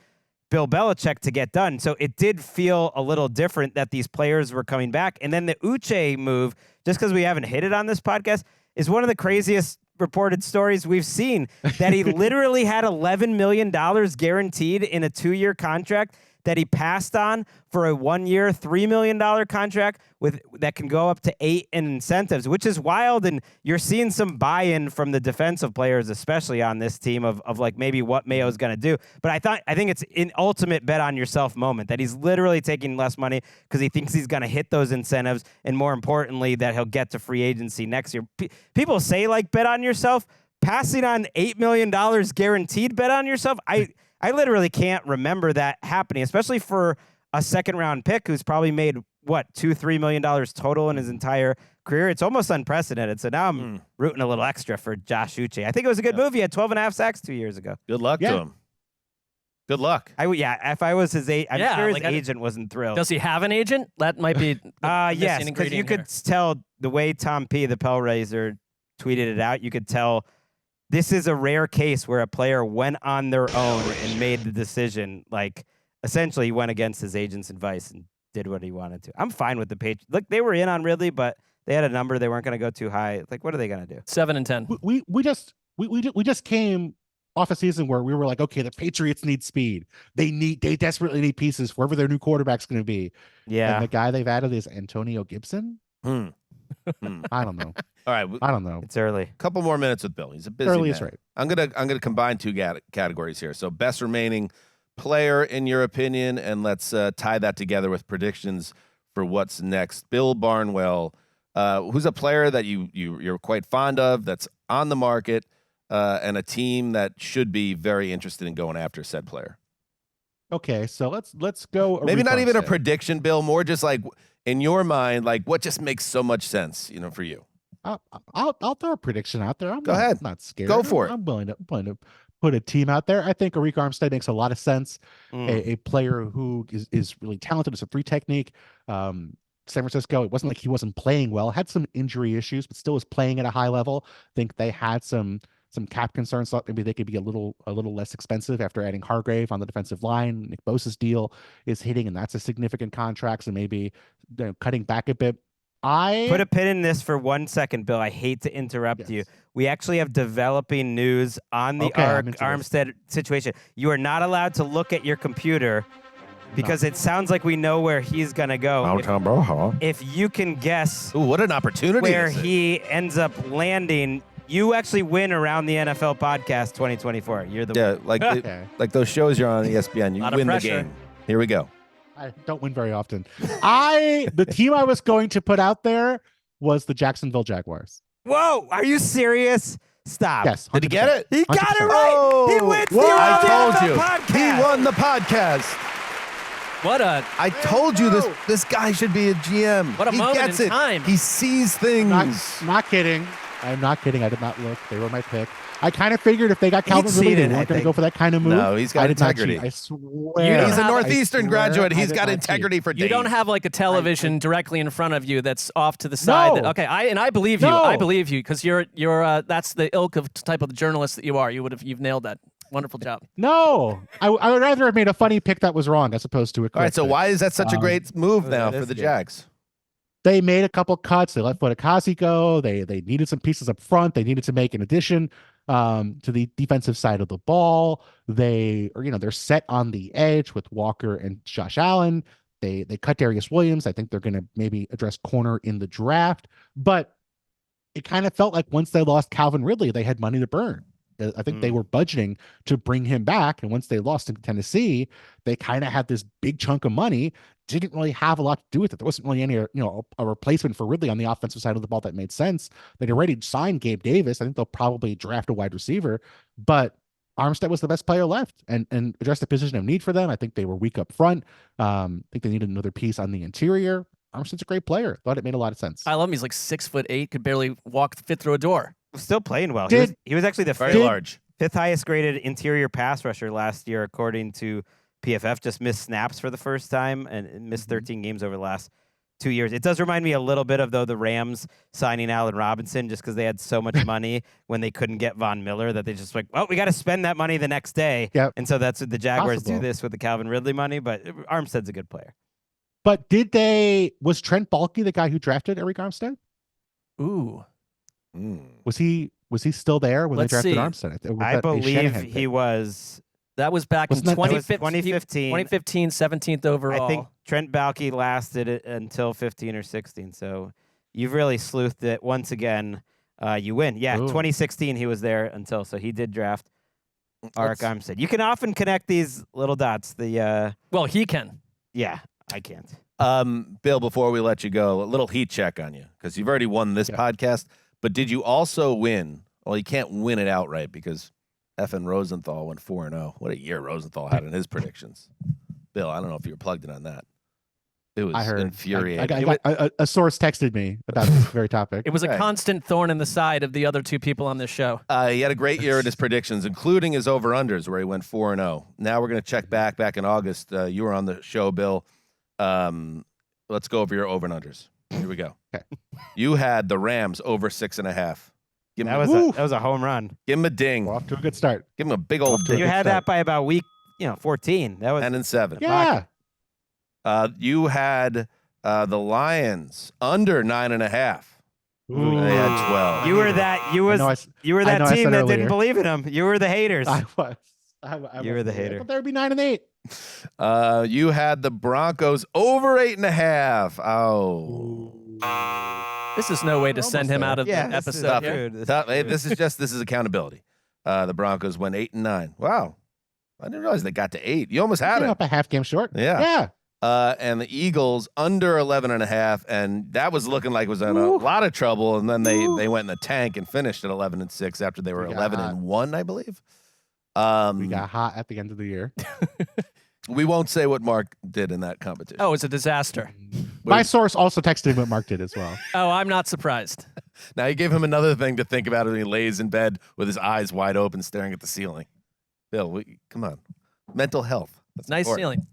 [SPEAKER 4] Bill Belichick to get done. So it did feel a little different that these players were coming back. And then the Uche move, just because we haven't hit it on this podcast, is one of the craziest reported stories we've seen, that he literally had $11 million guaranteed in a 2-year contract that he passed on for a 1-year, $3 million contract that can go up to 8 in incentives, which is wild. And you're seeing some buy-in from the defensive players, especially on this team, of like maybe what Mayo's going to do. But I think it's an ultimate bet on yourself moment that he's literally taking less money because he thinks he's going to hit those incentives, and more importantly, that he'll get to free agency next year. People say like bet on yourself. Passing on $8 million guaranteed bet on yourself, I literally can't remember that happening, especially for a second-round pick who's probably made, $2-3 million total in his entire career. It's almost unprecedented. So now I'm rooting a little extra for Josh Uche. I think it was a good move. He had 12.5 sacks 2 years ago.
[SPEAKER 2] Good luck to him. Good luck.
[SPEAKER 4] If I was his agent, I'm sure his agent wasn't thrilled.
[SPEAKER 3] Does he have an agent? That might be
[SPEAKER 4] yes, because you could tell the way Tom P., the Pell Raiser, tweeted it out, you could tell this is a rare case where a player went on their own and made the decision. Like, essentially, he went against his agent's advice and did what he wanted to. I'm fine with the Patriots. Look, they were in on Ridley, but they had a number. They weren't going to go too high. Like, what are they going to do?
[SPEAKER 3] 7 and 10.
[SPEAKER 11] We just came off a season where we were like, okay, the Patriots need speed. They desperately need pieces for whoever their new quarterback's going to be.
[SPEAKER 4] Yeah.
[SPEAKER 11] And the guy they've added is Antonio Gibson. I don't know.
[SPEAKER 2] All right,
[SPEAKER 11] I don't know.
[SPEAKER 4] It's early.
[SPEAKER 2] A couple more minutes with Bill. He's a busy
[SPEAKER 11] Early
[SPEAKER 2] man.
[SPEAKER 11] is right.
[SPEAKER 2] I'm gonna combine two categories here. So best remaining player in your opinion, and let's tie that together with predictions for what's next. Bill Barnwell, who's a player that you're quite fond of, that's on the market, and a team that should be very interested in going after said player.
[SPEAKER 11] Okay, so let's go.
[SPEAKER 2] Maybe not even a prediction, Bill. More just like in your mind, like what just makes so much sense, for you.
[SPEAKER 11] I'll throw a prediction out there.
[SPEAKER 2] Go ahead.
[SPEAKER 11] I'm not scared.
[SPEAKER 2] Go for it.
[SPEAKER 11] I'm willing to put a team out there. I think Arik Armstead makes a lot of sense. A player who is really talented. It's a 3 technique. San Francisco, it wasn't like he wasn't playing well. Had some injury issues, but still was playing at a high level. I think they had some cap concerns. Thought maybe they could be a little less expensive after adding Hargrave on the defensive line. Nick Bosa's deal is hitting, and that's a significant contract. So maybe cutting back a bit.
[SPEAKER 4] Put a pin in this for 1 second, Bill. I hate to interrupt you. We actually have developing news on the Armstead situation. You are not allowed to look at your computer because it sounds like we know where he's going to go. If you can guess
[SPEAKER 2] what an opportunity
[SPEAKER 4] where he ends up landing, you actually win around the NFL podcast 2024. You're the
[SPEAKER 2] winner. Like those shows you're on ESPN. You win the game. Here we go.
[SPEAKER 11] I don't win very often. The team I was going to put out there was the Jacksonville Jaguars.
[SPEAKER 4] Whoa, are you serious? Stop.
[SPEAKER 11] Yes. 100%.
[SPEAKER 2] Did he get it?
[SPEAKER 4] He got it
[SPEAKER 11] 100%.
[SPEAKER 4] right. He wins the
[SPEAKER 2] I told you.
[SPEAKER 4] podcast.
[SPEAKER 2] He won the podcast. I told you this guy should be a GM.
[SPEAKER 3] What a moment in time.
[SPEAKER 2] He sees things.
[SPEAKER 11] Not kidding. I'm not kidding. I did not look. They were my pick. I kind of figured if they got Calvin Ridley, they weren't going to go for that kind of move.
[SPEAKER 2] No, he's got integrity.
[SPEAKER 11] I swear.
[SPEAKER 2] He's a Northeastern graduate. He's got integrity for days.
[SPEAKER 3] You don't have like a television directly in front of you that's off to the side.
[SPEAKER 11] No.
[SPEAKER 3] I believe you. I believe you because you're that's the ilk of type of journalist that you are. You've nailed that. Wonderful job.
[SPEAKER 11] No, I would rather have made a funny pick that was wrong as opposed to a correct.
[SPEAKER 2] All right, so
[SPEAKER 11] pick.
[SPEAKER 2] why is that such a great move now for the Jags?
[SPEAKER 11] They made a couple cuts. They let Fodakazi go. They needed some pieces up front. They needed to make an addition to the defensive side of the ball. They're set on the edge with Walker and Josh Allen. They cut Darius Williams. I think they're going to maybe address corner in the draft. But it kind of felt like once they lost Calvin Ridley, they had money to burn. I think they were budgeting to bring him back. And once they lost in Tennessee, they kind of had this big chunk of money didn't really have a lot to do with it. There wasn't really any, a replacement for Ridley on the offensive side of the ball that made sense. They'd already signed Gabe Davis. I think they'll probably draft a wide receiver, but Armstead was the best player left and addressed the position of need for them. I think they were weak up front. I think they needed another piece on the interior. Armstead's a great player. Thought it made a lot of sense.
[SPEAKER 3] I love him. He's like 6'8", could barely fit through a door.
[SPEAKER 4] Still playing well. He was actually the fifth highest graded interior pass rusher last year, according to PFF. Just missed snaps for the first time and missed 13 games over the last 2 years. It does remind me a little bit of, though, the Rams signing Allen Robinson just because they had so much money when they couldn't get Von Miller that they just like, well, we got to spend that money the next day.
[SPEAKER 11] Yep.
[SPEAKER 4] And so that's what the Jaguars do this with the Calvin Ridley money. But Armstead's a good player.
[SPEAKER 11] But was Trent Baalke the guy who drafted Eric Armstead?
[SPEAKER 3] Ooh.
[SPEAKER 11] Was he still there when they drafted Armstead?
[SPEAKER 4] I believe he was.
[SPEAKER 3] That was back in 2015.
[SPEAKER 4] 2015,
[SPEAKER 3] 17th overall.
[SPEAKER 4] I think Trent Baalke lasted until 15 or 16. So you've really sleuthed it once again. You win. Yeah, 2016 he was there until. So he did draft Eric Armstead. You can often connect these little dots.
[SPEAKER 3] Well, he can.
[SPEAKER 4] Yeah, I can't.
[SPEAKER 2] Bill, before we let you go, a little heat check on you because you've already won this podcast. But did you also win? Well, you can't win it outright because effing Rosenthal went 4-0. What a year Rosenthal had in his predictions. Bill, I don't know if you were plugged in on that. It was infuriating.
[SPEAKER 11] A source texted me about this very topic.
[SPEAKER 3] It was a constant thorn in the side of the other two people on this show.
[SPEAKER 2] He had a great year at his predictions, including his over-unders, where he went 4-0. Now we're going to check back in August. You were on the show, Bill. Let's go over your over and unders. Here we go.
[SPEAKER 11] Okay.
[SPEAKER 2] You had the Rams over 6.5.
[SPEAKER 4] That was a home run.
[SPEAKER 2] Give him a ding.
[SPEAKER 11] We're off to a good start.
[SPEAKER 2] Give him a big old ding.
[SPEAKER 4] You had that by about week 14. That was
[SPEAKER 2] 10-7.
[SPEAKER 11] Yeah.
[SPEAKER 2] You had the Lions under 9.5. They had 12.
[SPEAKER 4] You were that. You were that team that didn't believe in them. You were the haters.
[SPEAKER 11] I was.
[SPEAKER 4] You were the hater.
[SPEAKER 11] But there would be 9 and 8.
[SPEAKER 2] You had the Broncos over 8.5. Oh.
[SPEAKER 3] This is no way to send him out of the episode.
[SPEAKER 2] This is accountability. The Broncos went 8-9. Wow. I didn't realize they got to 8. You almost had it.
[SPEAKER 11] Up a half game short.
[SPEAKER 2] Yeah. And the Eagles under 11.5, and that was looking like it was in a lot of trouble. And then they went in the tank and finished at 11-6 after they were 11-1, I believe.
[SPEAKER 11] We got hot at the end of the year.
[SPEAKER 2] We won't say what Mark did in that competition.
[SPEAKER 3] Oh, it's a disaster.
[SPEAKER 11] My source also texted what Mark did as well.
[SPEAKER 3] Oh, I'm not surprised.
[SPEAKER 2] Now you gave him another thing to think about when he lays in bed with his eyes wide open, staring at the ceiling. Bill, come on. Mental health. That's
[SPEAKER 3] nice
[SPEAKER 2] important.
[SPEAKER 3] ceiling.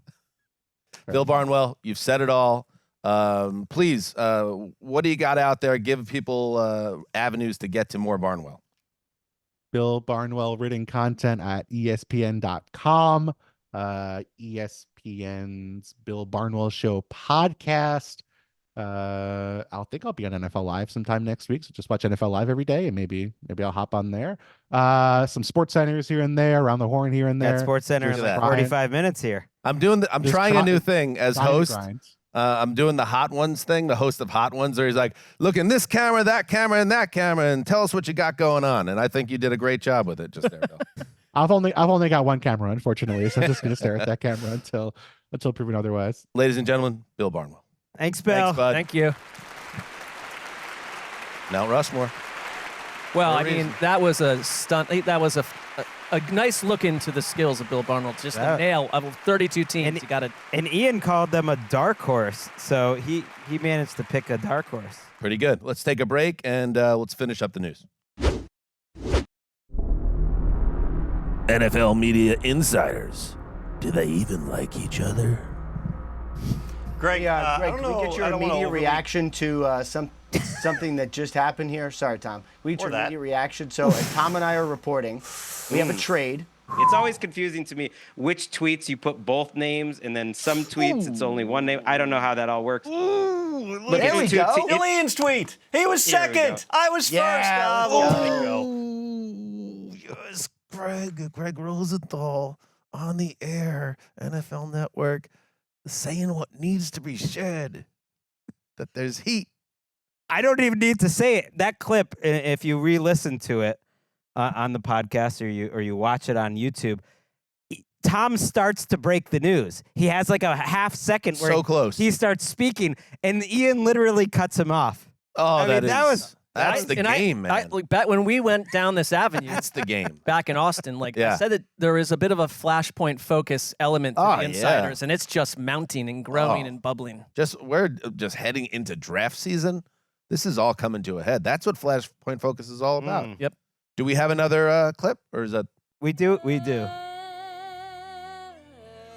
[SPEAKER 2] Bill Barnwell, you've said it all. Please, what do you got out there? Give people avenues to get to more Barnwell.
[SPEAKER 11] Bill Barnwell written content at ESPN.com. ESPN's Bill Barnwell Show podcast. I'll be on NFL Live sometime next week. So just watch NFL Live every day, and maybe I'll hop on there. Some Sports Centers here and there, around the horn here and there.
[SPEAKER 4] That Sports Center in like 45 minutes here.
[SPEAKER 2] I'm trying a new thing as host. I'm doing the Hot Ones thing, the host of Hot Ones, where he's like, look in this camera, that camera, and that camera, and tell us what you got going on. And I think you did a great job with it just there, Bill.
[SPEAKER 11] I've only got one camera, unfortunately, so I'm just going to stare at that camera until proven otherwise.
[SPEAKER 2] Ladies and gentlemen, Bill Barnwell.
[SPEAKER 4] Thanks, Bill.
[SPEAKER 2] Thanks, bud.
[SPEAKER 3] Thank you.
[SPEAKER 2] Mount Rushmore.
[SPEAKER 3] Well, that was a stunt. That was a nice look into the skills of Bill Barnwell. Just a nail of 32 teams.
[SPEAKER 4] And Ian called them a dark horse, so he managed to pick a dark horse.
[SPEAKER 2] Pretty good. Let's take a break and let's finish up the news. NFL media insiders. Do they even like each other?
[SPEAKER 12] Greg, can we get your immediate reaction to something that just happened here? Sorry, Tom. We need your immediate reaction. So, as Tom and I are reporting, we have a trade.
[SPEAKER 13] It's always confusing to me which tweets you put both names, and then some tweets it's only one name. I don't know how that all works.
[SPEAKER 12] Look, there we go.
[SPEAKER 14] Julian's tweet. He was second. I was first.
[SPEAKER 2] Yes, Gregg Rosenthal on the air, NFL Network, saying what needs to be said, that there's heat.
[SPEAKER 4] I don't even need to say it. That clip, if you re-listen to it on the podcast or you watch it on YouTube, Tom starts to break the news. He has like a half second where
[SPEAKER 2] So close.
[SPEAKER 4] he starts speaking, and Ian literally cuts him off.
[SPEAKER 2] Oh,
[SPEAKER 4] that's
[SPEAKER 2] the game, man.
[SPEAKER 3] Back when we went down this avenue,
[SPEAKER 2] That's the game.
[SPEAKER 3] back in Austin, like
[SPEAKER 2] Yeah.
[SPEAKER 3] I said that there is a bit of a flashpoint focus element to
[SPEAKER 2] Oh,
[SPEAKER 3] the
[SPEAKER 2] yeah.
[SPEAKER 3] insiders, and it's just mounting and growing and bubbling.
[SPEAKER 2] We're just heading into draft season. This is all coming to a head. That's what Flashpoint Focus is all about.
[SPEAKER 3] Yep.
[SPEAKER 2] Do we have another clip, or is that?
[SPEAKER 4] We do.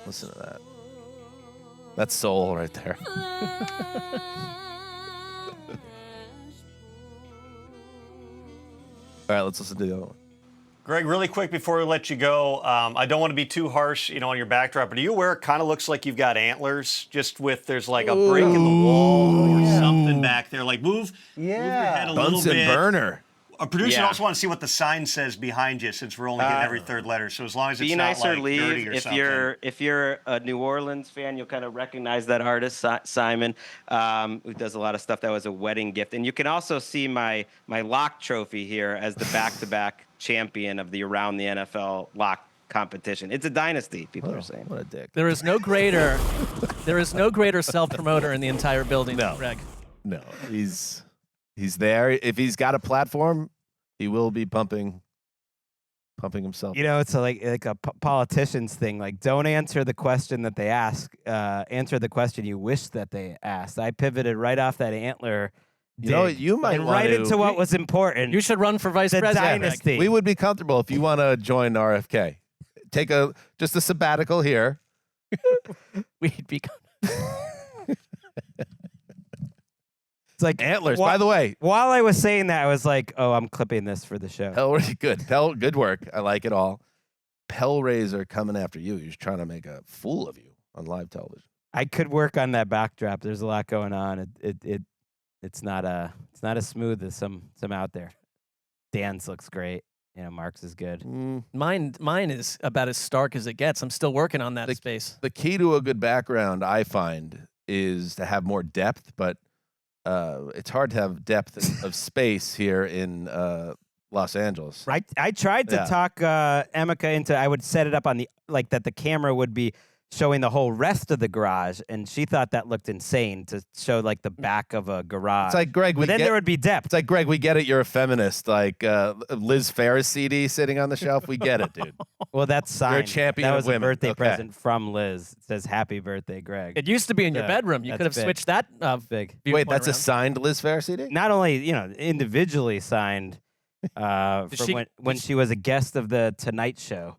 [SPEAKER 2] Listen to that. That's soul right there. All right, let's listen to the other one.
[SPEAKER 14] Greg, really quick before we let you go, I don't want to be too harsh, on your backdrop, but are you aware it kind of looks like you've got antlers? Just with there's like a break in the wall or something back there. Like move your head a little
[SPEAKER 2] Bunsen
[SPEAKER 14] bit.
[SPEAKER 2] burner.
[SPEAKER 14] A producer also wants to see what the sign says behind you, since we're only getting every third letter. So as long as it's
[SPEAKER 13] Be
[SPEAKER 14] not
[SPEAKER 13] nice or
[SPEAKER 14] like dirty
[SPEAKER 13] leave.
[SPEAKER 14] or
[SPEAKER 13] If
[SPEAKER 14] something.
[SPEAKER 13] you're a New Orleans fan, you'll kind of recognize that artist, Simon, who does a lot of stuff. That was a wedding gift. And you can also see my lock trophy here as the back-to-back champion of the Around the NFL lock competition. It's a dynasty, people are saying.
[SPEAKER 2] What a dick.
[SPEAKER 3] There is no greater self-promoter in the entire building than Greg.
[SPEAKER 2] No, he's there. If he's got a platform, he will be pumping himself.
[SPEAKER 4] It's like a politician's thing. Like, don't answer the question that they ask. Answer the question you wish that they asked. I pivoted right off that antler.
[SPEAKER 2] You might
[SPEAKER 4] and
[SPEAKER 2] want
[SPEAKER 4] right
[SPEAKER 2] to,
[SPEAKER 4] into what was important.
[SPEAKER 3] You should run for vice
[SPEAKER 4] the
[SPEAKER 3] president.
[SPEAKER 4] dynasty.
[SPEAKER 2] We would be comfortable if you want to join RFK. Take just a sabbatical here.
[SPEAKER 3] We'd be.
[SPEAKER 4] It's like
[SPEAKER 2] Antlers, by the way.
[SPEAKER 4] While I was saying that, I was like, "Oh, I'm clipping this for the show."
[SPEAKER 2] Good. Good work. I like it all. Hellraiser coming after you. He's trying to make a fool of you on live television.
[SPEAKER 4] I could work on that backdrop. There's a lot going on. It's not as smooth as some out there. Dan's looks great. Mark's is good.
[SPEAKER 3] Mine is about as stark as it gets. I'm still working on that space.
[SPEAKER 2] The key to a good background, I find, is to have more depth, but it's hard to have depth of space here in Los Angeles.
[SPEAKER 4] Right. I tried to talk Emeka into. I would set it up on that the camera would be showing the whole rest of the garage, and she thought that looked insane to show like the back of a garage.
[SPEAKER 2] It's like, Greg,
[SPEAKER 4] there would be depth.
[SPEAKER 2] It's like, Greg, we get it. You're a feminist. Like Liz Ferris CD sitting on the shelf. We get it, dude.
[SPEAKER 4] Well, that's signed.
[SPEAKER 2] You're a champion
[SPEAKER 4] That
[SPEAKER 2] of
[SPEAKER 4] was
[SPEAKER 2] women.
[SPEAKER 4] a birthday
[SPEAKER 2] Okay.
[SPEAKER 4] present from Liz. It says "Happy Birthday, Greg."
[SPEAKER 3] It used to be in your bedroom. You could have
[SPEAKER 4] big.
[SPEAKER 3] switched that.
[SPEAKER 4] Big.
[SPEAKER 2] Wait, that's a
[SPEAKER 3] around.
[SPEAKER 2] signed Liz Ferris CD?
[SPEAKER 4] Not only individually signed when she was a guest of the Tonight Show,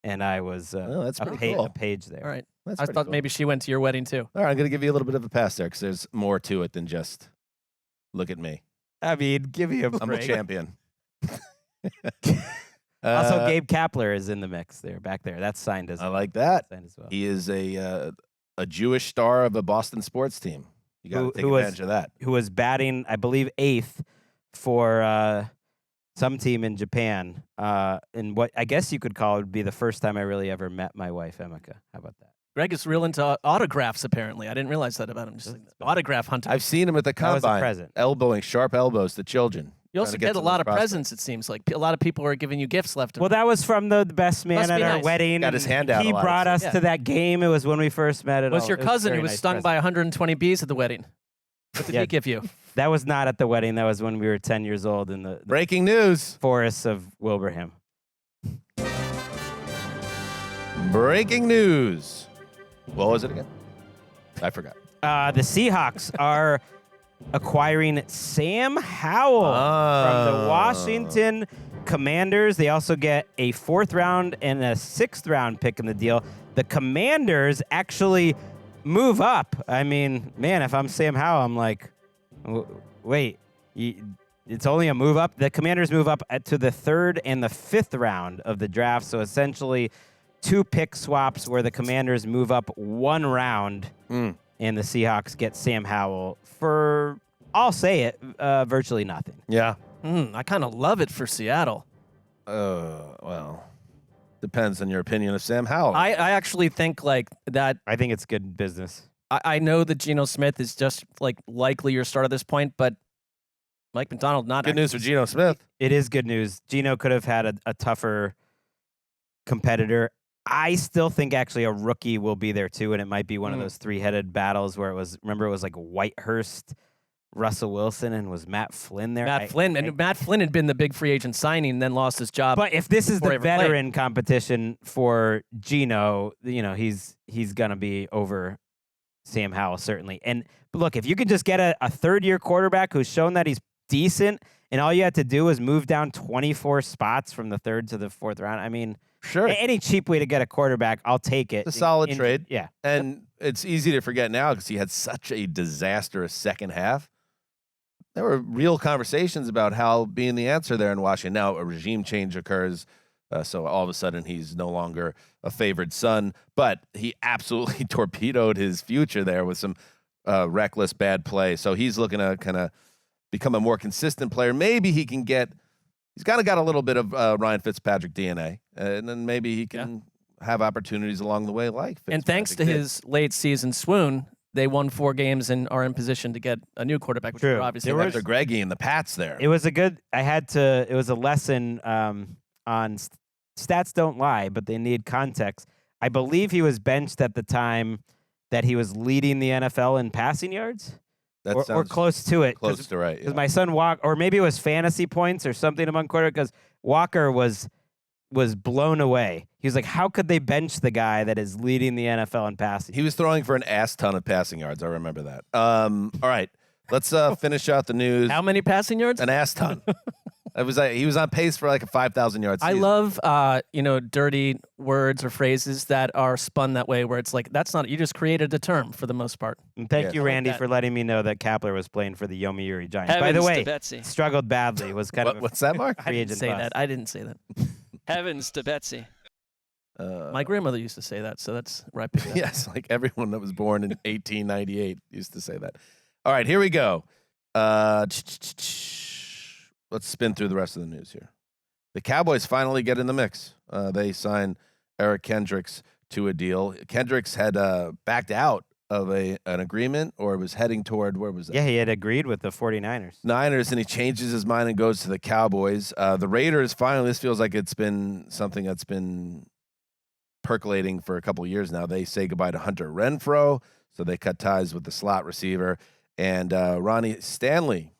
[SPEAKER 4] and I was
[SPEAKER 2] that's pretty cool.
[SPEAKER 4] a page there.
[SPEAKER 3] All right.
[SPEAKER 2] That's
[SPEAKER 3] I
[SPEAKER 2] pretty
[SPEAKER 3] thought
[SPEAKER 2] cool.
[SPEAKER 3] maybe she went to your wedding too.
[SPEAKER 2] All right, I'm going to give you a little bit of a pass there because there's more to it than just look at me.
[SPEAKER 4] I mean, give you a break.
[SPEAKER 2] I'm a champion.
[SPEAKER 4] Also, Gabe Kapler is in the mix there, back there. That's signed as well.
[SPEAKER 2] I like that.
[SPEAKER 4] Signed as well.
[SPEAKER 2] He is a Jewish star of a Boston sports team. You got to take advantage of that.
[SPEAKER 4] Who was batting, I believe, 8th for some team in Japan. And what I guess you could call it would be the first time I really ever met my wife, Emeka. How about that?
[SPEAKER 3] Greg is real into autographs, apparently. I didn't realize that about him. Just autograph hunter.
[SPEAKER 2] I've seen him at the
[SPEAKER 4] That was a
[SPEAKER 2] combine,
[SPEAKER 4] present.
[SPEAKER 2] elbowing sharp elbows to children.
[SPEAKER 3] You also
[SPEAKER 2] trying to
[SPEAKER 3] get a
[SPEAKER 2] some
[SPEAKER 3] lot of
[SPEAKER 2] prospects.
[SPEAKER 3] presents, it seems like. A lot of people are giving you gifts left and
[SPEAKER 4] Well, that was from the best man
[SPEAKER 3] Must
[SPEAKER 4] at
[SPEAKER 3] be
[SPEAKER 4] our
[SPEAKER 3] nice.
[SPEAKER 4] wedding.
[SPEAKER 2] Got his hand out
[SPEAKER 4] He
[SPEAKER 2] a lot,
[SPEAKER 4] brought
[SPEAKER 2] it
[SPEAKER 4] us
[SPEAKER 3] seems.
[SPEAKER 4] to that game. It was when we first met.
[SPEAKER 3] It was your cousin who was
[SPEAKER 4] very
[SPEAKER 3] stung
[SPEAKER 4] nice
[SPEAKER 3] by 120 bees at the wedding. What did
[SPEAKER 4] Yeah.
[SPEAKER 3] he give you?
[SPEAKER 4] That was not at the wedding. That was when we were 10 years old in the
[SPEAKER 2] Breaking news.
[SPEAKER 4] forests of Wilbraham.
[SPEAKER 2] Breaking news. What was it again? I forgot.
[SPEAKER 4] The Seahawks are acquiring Sam Howell from the Washington Commanders. They also get a 4th round and a 6th round pick in the deal. The Commanders actually move up. I mean, man, if I'm Sam Howell, I'm like, wait, it's only a move up. The Commanders move up to the 3rd and the 5th round of the draft. So essentially 2 pick swaps where the Commanders move up 1 round and the Seahawks get Sam Howell for, I'll say it, virtually nothing.
[SPEAKER 2] Yeah.
[SPEAKER 3] I kind of love it for Seattle.
[SPEAKER 2] Well, depends on your opinion of Sam Howell.
[SPEAKER 3] I actually think like that.
[SPEAKER 4] I think it's good business.
[SPEAKER 3] I know that Geno Smith is just like likely your start at this point, but Mike McDonald not
[SPEAKER 2] Good news for Geno Smith.
[SPEAKER 4] It is good news. Geno could have had a tougher competitor. I still think actually a rookie will be there too, and it might be one of those three-headed battles where it was like Whitehurst, Russell Wilson, and was Matt Flynn there?
[SPEAKER 3] Matt Flynn had been the big free agent signing and then lost his job.
[SPEAKER 4] But if this is the veteran competition for Geno, he's going to be over Sam Howell, certainly. And look, if you could just get a third-year quarterback who's shown that he's decent, and all you had to do was move down 24 spots from the third to the fourth round, I mean,
[SPEAKER 2] sure,
[SPEAKER 4] any cheap way to get a quarterback, I'll take it.
[SPEAKER 2] It's a solid trade.
[SPEAKER 4] Yeah.
[SPEAKER 2] And it's easy to forget now because he had such a disastrous second half. There were real conversations about how being the answer there in Washington. Now a regime change occurs, so all of a sudden he's no longer a favored son, but he absolutely torpedoed his future there with some reckless bad play. So he's looking to kind of become a more consistent player. Maybe he can he's kind of got a little bit of Ryan Fitzpatrick DNA, and then maybe he can have opportunities along the way like Fitzpatrick.
[SPEAKER 3] And thanks to his late season swoon, they won 4 games and are in position to get a new quarterback, which are obviously
[SPEAKER 2] after Greggy and the Pats there.
[SPEAKER 4] It was it was a lesson on stats don't lie, but they need context. I believe he was benched at the time that he was leading the NFL in passing yards. Or close to it.
[SPEAKER 2] Close to right.
[SPEAKER 4] Because my son Walker, or maybe it was fantasy points or something among quarterbacks, because Walker was blown away. He was like, how could they bench the guy that is leading the NFL in passing?
[SPEAKER 2] He was throwing for an ass ton of passing yards. I remember that. All right. Let's finish out the news.
[SPEAKER 3] How many passing yards?
[SPEAKER 2] An ass ton. He was on pace for like a 5,000 yard season.
[SPEAKER 3] I love dirty words or phrases that are spun that way, where it's like that's not, you just created a term for the most part.
[SPEAKER 4] And thank you, Randy, for letting me know that Kapler was playing for the Yomiuri Giants.
[SPEAKER 3] Heavens
[SPEAKER 4] by the way,
[SPEAKER 3] to Betsy.
[SPEAKER 4] Struggled badly. Was kind of
[SPEAKER 2] what's that, Mark?
[SPEAKER 3] I didn't say that. I didn't say that. Heavens to Betsy. My grandmother used to say that, so that's where I picked that.
[SPEAKER 2] Yes, like everyone that was born in 1898 used to say that. All right, here we go. Let's spin through the rest of the news here. The Cowboys finally get in the mix. They signed Eric Kendricks to a deal. Kendricks had backed out of an agreement, or was heading toward, where was that?
[SPEAKER 4] Yeah, he had agreed with the 49ers.
[SPEAKER 2] And he changes his mind and goes to the Cowboys. The Raiders finally, this feels like it's been something that's been percolating for a couple of years now. They say goodbye to Hunter Renfrow, so they cut ties with the slot receiver. And Ronnie Stanley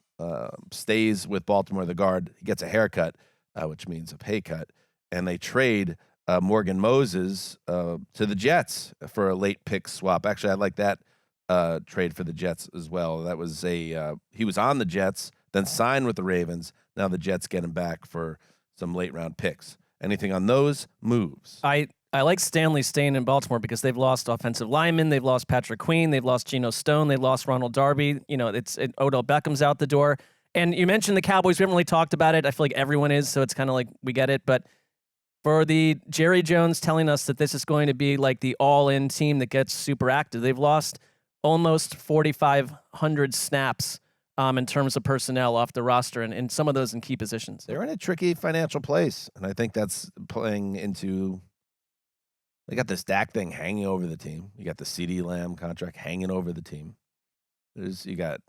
[SPEAKER 2] stays with Baltimore, the guard. He gets a haircut, which means a pay cut. And they trade Morgan Moses to the Jets for a late pick swap. Actually, I like that trade for the Jets as well. That was he was on the Jets, then signed with the Ravens. Now the Jets get him back for some late round picks. Anything on those moves?
[SPEAKER 3] I like Stanley staying in Baltimore because they've lost offensive linemen, they've lost Patrick Queen, they've lost Geno Stone, they've lost Ronald Darby. Odell Beckham's out the door. And you mentioned the Cowboys. We haven't really talked about it. I feel like everyone is, so it's kind of like we get it. But for the Jerry Jones telling us that this is going to be like the all-in team that gets super active, they've lost almost 4,500 snaps in terms of personnel off the roster, and some of those in key positions.
[SPEAKER 2] They're in a tricky financial place, and I think that's playing into. They got this Dak thing hanging over the team. You got the CeeDee Lamb contract hanging over the team. You got,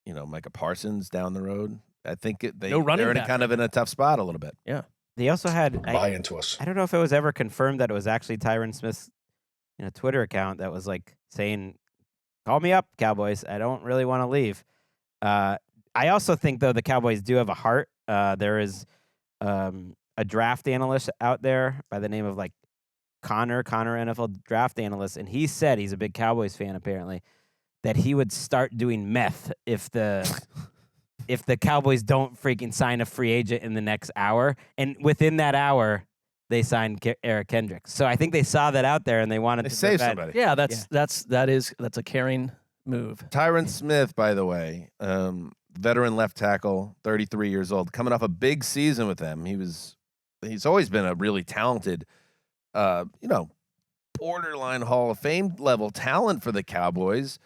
[SPEAKER 2] Micah Parsons down the road. I think they're in a tough spot a little bit.
[SPEAKER 3] Yeah.
[SPEAKER 4] They also had
[SPEAKER 9] buy into us.
[SPEAKER 4] I don't know if it was ever confirmed that it was actually Tyron Smith's Twitter account that was like saying, "Call me up, Cowboys. I don't really want to leave." I also think though the Cowboys do have a heart. There is a draft analyst out there by the name of Connor NFL draft analyst, and he said he's a big Cowboys fan apparently, that he would start doing meth if the Cowboys don't freaking sign a free agent in the next hour. And within that hour, they signed Eric Kendricks. So I think they saw that out there and they wanted to
[SPEAKER 2] save somebody.
[SPEAKER 3] Yeah, that's a caring move.
[SPEAKER 2] Tyron Smith, by the way, veteran left tackle, 33 years old, coming off a big season with them. He's always been a really talented borderline Hall of Fame level talent for the Cowboys.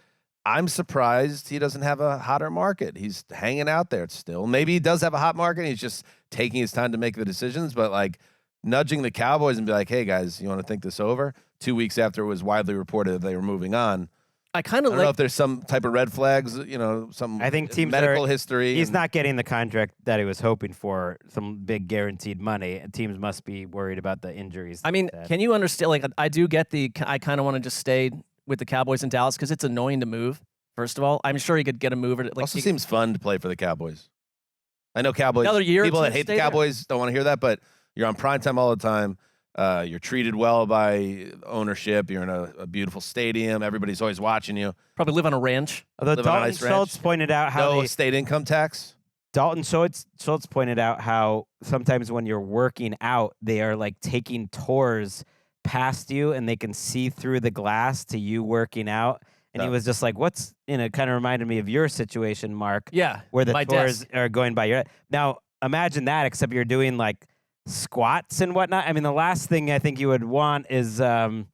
[SPEAKER 2] I'm surprised he doesn't have a hotter market. He's hanging out there still. Maybe he does have a hot market. He's just taking his time to make the decisions, but nudging the Cowboys and be like, hey guys, you want to think this over? 2 weeks after it was widely reported that they were moving on.
[SPEAKER 3] I kind of
[SPEAKER 2] don't know if there's some type of red flags, some
[SPEAKER 4] I think teams
[SPEAKER 2] medical history.
[SPEAKER 4] He's not getting the contract that he was hoping for, some big guaranteed money. And teams must be worried about the injuries.
[SPEAKER 3] I mean, can you understand? Like, I do get I kind of want to just stay with the Cowboys in Dallas because it's annoying to move. First of all, I'm sure he could get a move. Like,
[SPEAKER 2] also seems fun to play for the Cowboys. I know Cowboys.
[SPEAKER 3] Another year
[SPEAKER 2] people
[SPEAKER 3] to
[SPEAKER 2] that hate the
[SPEAKER 3] stay there.
[SPEAKER 2] Cowboys don't want to hear that, but you're on primetime all the time. You're treated well by ownership. You're in a beautiful stadium. Everybody's always watching you.
[SPEAKER 3] Probably live on a ranch.
[SPEAKER 4] Although
[SPEAKER 2] Live on a
[SPEAKER 4] Dalton
[SPEAKER 2] nice ranch.
[SPEAKER 4] Schultz pointed out how
[SPEAKER 2] No state income tax.
[SPEAKER 4] Dalton Schultz pointed out how sometimes when you're working out, they are like taking tours past you and they can see through the glass to you working out. And he was just like, what's, kind of reminded me of your situation, Mark.
[SPEAKER 3] Yeah.
[SPEAKER 4] Where the
[SPEAKER 3] my
[SPEAKER 4] tours
[SPEAKER 3] desk.
[SPEAKER 4] are going by your. Now, imagine that, except you're doing like squats and whatnot. I mean, the last thing I think you would want is.
[SPEAKER 3] Yeah,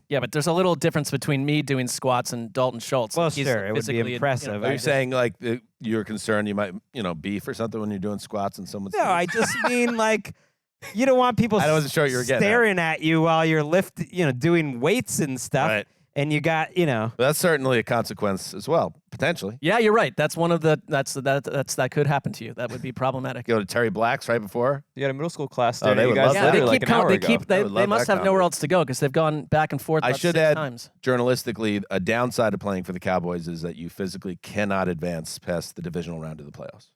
[SPEAKER 3] but there's a little difference between me doing squats and Dalton Schultz.
[SPEAKER 4] Well,
[SPEAKER 3] He's
[SPEAKER 4] sure, it would be
[SPEAKER 3] physically,
[SPEAKER 4] impressive.
[SPEAKER 2] Are you saying like you're concerned you might, beef or something when you're doing squats and someone's.
[SPEAKER 4] No, I just mean like. You don't want people
[SPEAKER 2] I wasn't sure what you were getting
[SPEAKER 4] staring at you while you're doing weights and stuff.
[SPEAKER 2] Right.
[SPEAKER 4] And you got,
[SPEAKER 2] That's certainly a consequence as well, potentially.
[SPEAKER 3] Yeah, you're right. That's one of the that could happen to you. That would be problematic.
[SPEAKER 2] Go to Terry Black's right before.
[SPEAKER 15] You got a middle school class
[SPEAKER 2] Oh,
[SPEAKER 15] there.
[SPEAKER 2] they
[SPEAKER 15] you
[SPEAKER 2] would
[SPEAKER 15] guys
[SPEAKER 2] love that.
[SPEAKER 15] literally
[SPEAKER 3] They
[SPEAKER 15] like
[SPEAKER 3] keep
[SPEAKER 15] an hour
[SPEAKER 3] coming.
[SPEAKER 15] ago.
[SPEAKER 3] They must have nowhere else to go because they've gone back and forth.
[SPEAKER 2] I
[SPEAKER 3] about
[SPEAKER 2] should
[SPEAKER 3] 6
[SPEAKER 2] add,
[SPEAKER 3] times.
[SPEAKER 2] journalistically, a downside of playing for the Cowboys is that you physically cannot advance past the divisional round of the playoffs.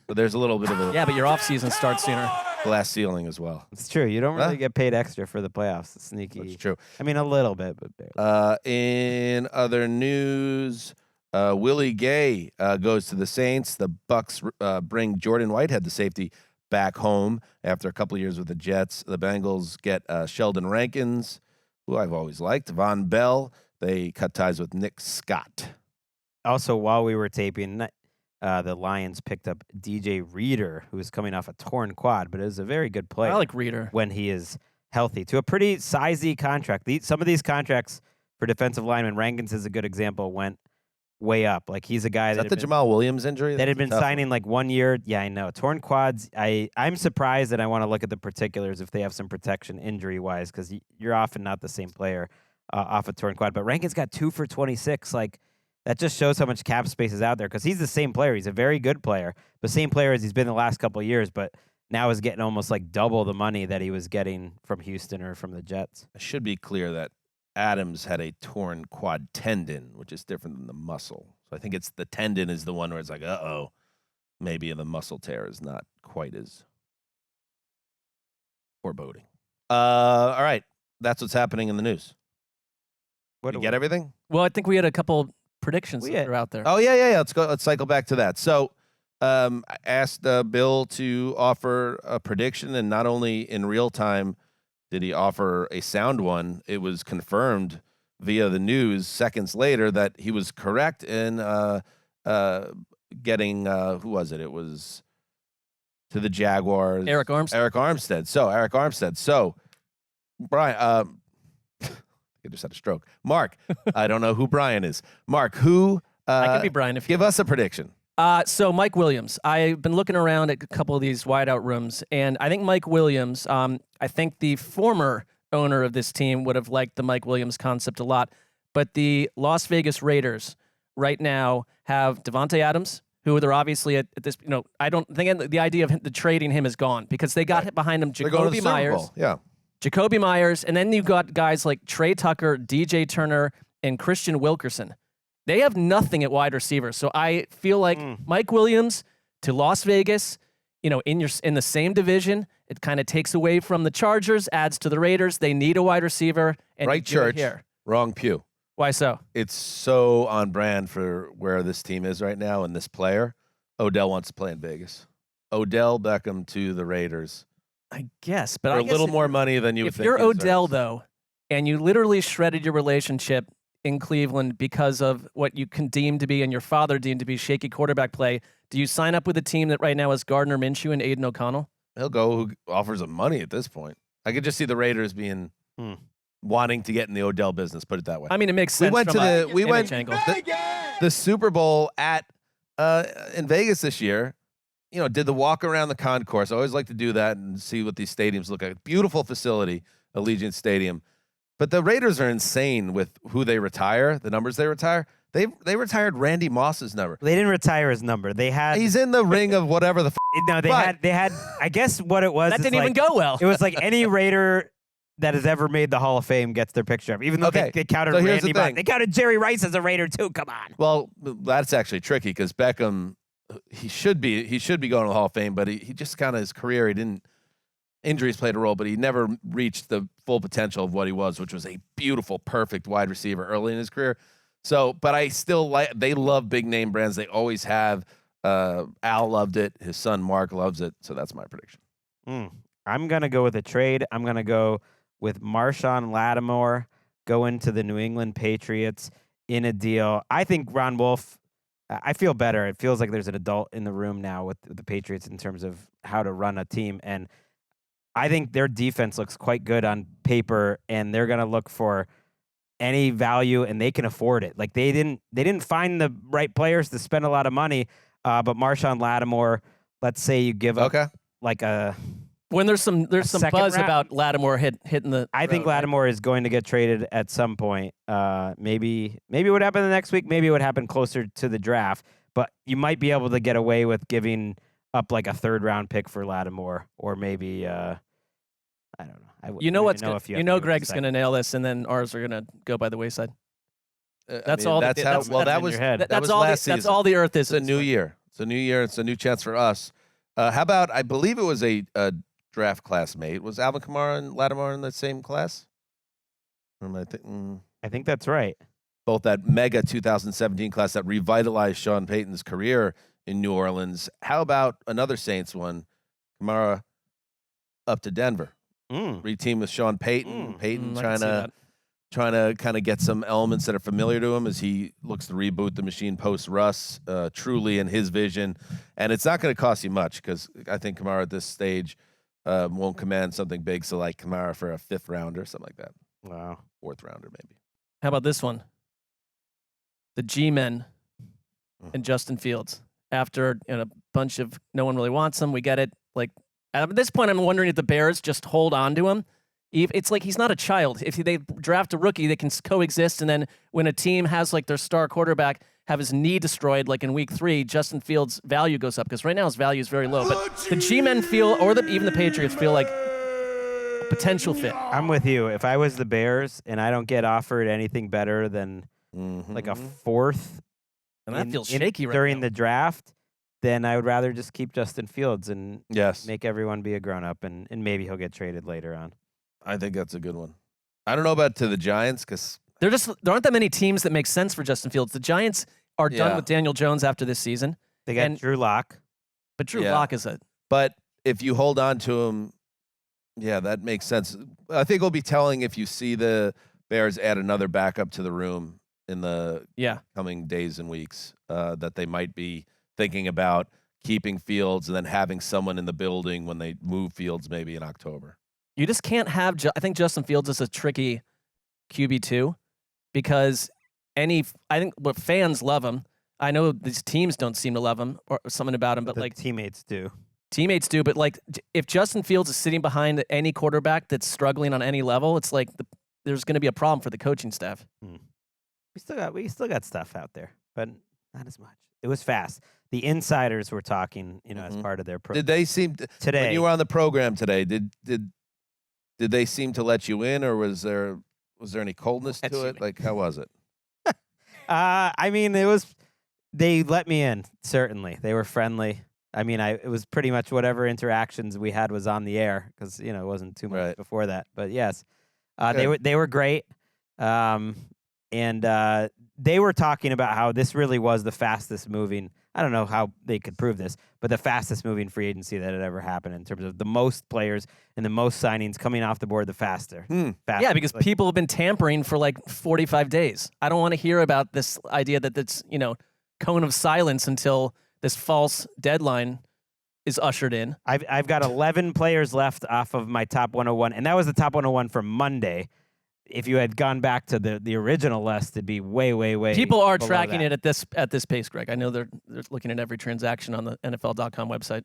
[SPEAKER 2] So there's a little bit of a
[SPEAKER 3] Yeah, but your off season starts sooner.
[SPEAKER 2] glass ceiling as well.
[SPEAKER 4] It's true. You don't really get paid extra for the playoffs. It's sneaky.
[SPEAKER 2] That's true.
[SPEAKER 4] I mean, a little bit, but barely.
[SPEAKER 2] In other news, Willie Gay goes to the Saints. The Bucks bring Jordan Whitehead, the safety, back home after a couple of years with the Jets. The Bengals get Sheldon Rankins, who I've always liked. Von Bell. They cut ties with Nick Scott.
[SPEAKER 4] Also, while we were taping, the Lions picked up DJ Reader, who is coming off a torn quad, but is a very good player.
[SPEAKER 3] I like Reader
[SPEAKER 4] when he is healthy, to a pretty sizey contract. Some of these contracts for defensive linemen, Rankins is a good example, went way up. Like he's a guy
[SPEAKER 2] that the Jamal Williams injury
[SPEAKER 4] that had been
[SPEAKER 2] tough.
[SPEAKER 4] signing like 1 year. Yeah, I know. Torn quads. I'm surprised, and I want to look at the particulars if they have some protection injury wise, because you're often not the same player off a torn quad. But Rankins got 2 for 26. Like that just shows how much cap space is out there, because he's the same player. He's a very good player, the same player as he's been the last couple of years, but now is getting almost like double the money that he was getting from Houston or from the Jets.
[SPEAKER 2] I should be clear that Adams had a torn quad tendon, which is different than the muscle. So I think it's the tendon is the one where it's like, maybe the muscle tear is not quite as foreboding. All right. That's what's happening in the news. You get everything?
[SPEAKER 3] Well, I think we had a couple predictions that are out there.
[SPEAKER 2] Oh, yeah. Let's cycle back to that. So I asked Bill to offer a prediction, and not only in real time did he offer a sound one, it was confirmed via the news seconds later that he was correct in getting, who was it? It was to the Jaguars.
[SPEAKER 3] Eric Armstead.
[SPEAKER 2] So, Brian, I just had a stroke. Mark, I don't know who Brian is. Mark, who?
[SPEAKER 3] I could be Brian if you
[SPEAKER 2] give us a prediction.
[SPEAKER 3] So Mike Williams. I've been looking around at a couple of these wideout rooms, and I think Mike Williams. I think the former owner of this team would have liked the Mike Williams concept a lot, but the Las Vegas Raiders right now have Devontae Adams, who they're obviously at this. I don't think the idea of the trading him is gone because they got behind him Jacoby Myers.
[SPEAKER 2] Yeah.
[SPEAKER 3] Jacoby Myers, and then you've got guys like Trey Tucker, DJ Turner, and Christian Wilkerson. They have nothing at wide receiver. So I feel like Mike Williams to Las Vegas, in the same division, it kind of takes away from the Chargers, adds to the Raiders. They need a wide receiver. And
[SPEAKER 2] Right church,
[SPEAKER 3] here.
[SPEAKER 2] wrong pew.
[SPEAKER 3] Why so?
[SPEAKER 2] It's so on brand for where this team is right now and this player. Odell wants to play in Vegas. Odell Beckham to the Raiders.
[SPEAKER 3] I guess, but
[SPEAKER 2] for
[SPEAKER 3] I
[SPEAKER 2] a
[SPEAKER 3] guess
[SPEAKER 2] little more money than you would
[SPEAKER 3] if
[SPEAKER 2] think.
[SPEAKER 3] you're
[SPEAKER 2] he deserves.
[SPEAKER 3] Odell, though, and you literally shredded your relationship in Cleveland because of what you can deem to be and your father deemed to be shaky quarterback play, do you sign up with a team that right now has Gardner Minshew and Aiden O'Connell?
[SPEAKER 2] He'll go who offers him money at this point. I could just see the Raiders being wanting to get in the Odell business. Put it that way.
[SPEAKER 3] I mean, it makes sense.
[SPEAKER 2] We went
[SPEAKER 3] from
[SPEAKER 2] to
[SPEAKER 3] a image angle.
[SPEAKER 2] the Super Bowl at in Vegas this year. Did the walk around the concourse. I always like to do that and see what these stadiums look like. Beautiful facility, Allegiant Stadium. But the Raiders are insane with who they retire, the numbers they retire. They retired Randy Moss's number.
[SPEAKER 4] They didn't retire his number. They had
[SPEAKER 2] he's in the ring of whatever the.
[SPEAKER 4] No, they had. I guess what it was.
[SPEAKER 3] That didn't even go well.
[SPEAKER 4] It was like any Raider that has ever made the Hall of Fame gets their picture up. Even though they counted Randy Moss. They counted Jerry Rice as a Raider too. Come on.
[SPEAKER 2] Well, that's actually tricky because Beckham, he should be going to the Hall of Fame, but he just kind of his career, injuries played a role, but he never reached the full potential of what he was, which was a beautiful, perfect wide receiver early in his career. So, but I still they love big name brands. They always have. Al loved it. His son Mark loves it. So that's my prediction.
[SPEAKER 4] I'm going to go with a trade. I'm going to go with Marshawn Lattimore going to the New England Patriots in a deal. I think Ron Wolf, I feel better. It feels like there's an adult in the room now with the Patriots in terms of how to run a team. And I think their defense looks quite good on paper, and they're going to look for any value, and they can afford it. Like they didn't find the right players to spend a lot of money, but Marshawn Lattimore, let's say you give up like a
[SPEAKER 3] when there's some buzz about Lattimore hitting the.
[SPEAKER 4] I think Lattimore is going to get traded at some point. Maybe it would happen the next week. Maybe it would happen closer to the draft. But you might be able to get away with giving up like a 3rd round pick for Lattimore, or maybe I don't know.
[SPEAKER 3] You know what's Gregg's going to nail this, and then ours are going to go by the wayside. That's all.
[SPEAKER 2] That's how. Well, that was last season.
[SPEAKER 3] That's all the earth is.
[SPEAKER 2] It's a new year. It's a new year. It's a new chance for us. How about? I believe it was a draft classmate. Was Alvin Kamara and Lattimore in the same class? Or am I thinking?
[SPEAKER 4] I think that's right.
[SPEAKER 2] Both that mega 2017 class that revitalized Sean Payton's career in New Orleans. How about another Saints one? Kamara up to Denver. Reteam with Sean Payton. Payton trying to kind of get some elements that are familiar to him as he looks to reboot the machine post Russ, truly in his vision. And it's not going to cost you much because I think Kamara at this stage won't command something big. So like Kamara for a 5th rounder, something like that.
[SPEAKER 4] Wow.
[SPEAKER 2] 4th rounder maybe.
[SPEAKER 3] How about this one? The G-men and Justin Fields. After a bunch of no one really wants him, we get it. Like at this point, I'm wondering if the Bears just hold on to him. It's like he's not a child. If they draft a rookie, they can coexist. And then when a team has like their star quarterback have his knee destroyed, like in week 3, Justin Fields' value goes up because right now his value is very low. But the G-men feel, or even the Patriots feel like a potential fit.
[SPEAKER 4] I'm with you. If I was the Bears and I don't get offered anything better than like a 4th,
[SPEAKER 3] and that feels shaky right
[SPEAKER 4] during
[SPEAKER 3] now.
[SPEAKER 4] the draft, then I would rather just keep Justin Fields and make everyone be a grown-up, and maybe he'll get traded later on.
[SPEAKER 2] I think that's a good one. I don't know about to the Giants because
[SPEAKER 3] there aren't that many teams that make sense for Justin Fields. The Giants are done with Daniel Jones after this season.
[SPEAKER 4] They got Drew Lock.
[SPEAKER 3] But Drew Lock is a...
[SPEAKER 2] But if you hold on to him, that makes sense. I think it'll be telling if you see the Bears add another backup to the room in the coming days and weeks, that they might be thinking about keeping Fields and then having someone in the building when they move Fields maybe in October.
[SPEAKER 3] You just can't have... I think Justin Fields is a tricky QB2 because I think fans love him. I know these teams don't seem to love him or something about him, but like
[SPEAKER 4] teammates do.
[SPEAKER 3] Teammates do, but like if Justin Fields is sitting behind any quarterback that's struggling on any level, it's like there's going to be a problem for the coaching staff.
[SPEAKER 4] We still got stuff out there, but not as much. It was fast. The insiders were talking, as part of their program.
[SPEAKER 2] Did they seem
[SPEAKER 4] today?
[SPEAKER 2] When you were on the program today, did they seem to let you in, or was there any coldness to it? Like, how was it?
[SPEAKER 4] I mean, they let me in. Certainly, they were friendly. I mean, it was pretty much whatever interactions we had was on the air because it wasn't too much before that. But yes, they were great, and they were talking about how this really was the fastest moving. I don't know how they could prove this, but the fastest moving free agency that had ever happened in terms of the most players and the most signings coming off the board the faster.
[SPEAKER 3] Yeah, because people have been tampering for like 45 days. I don't want to hear about this idea that that's, cone of silence until this false deadline is ushered in.
[SPEAKER 4] I've got 11 players left off of my top 101, and that was the top 101 from Monday. If you had gone back to the original list, it'd be way, way, way.
[SPEAKER 3] People are tracking it at this pace, Greg. I know they're looking at every transaction on the NFL.com website.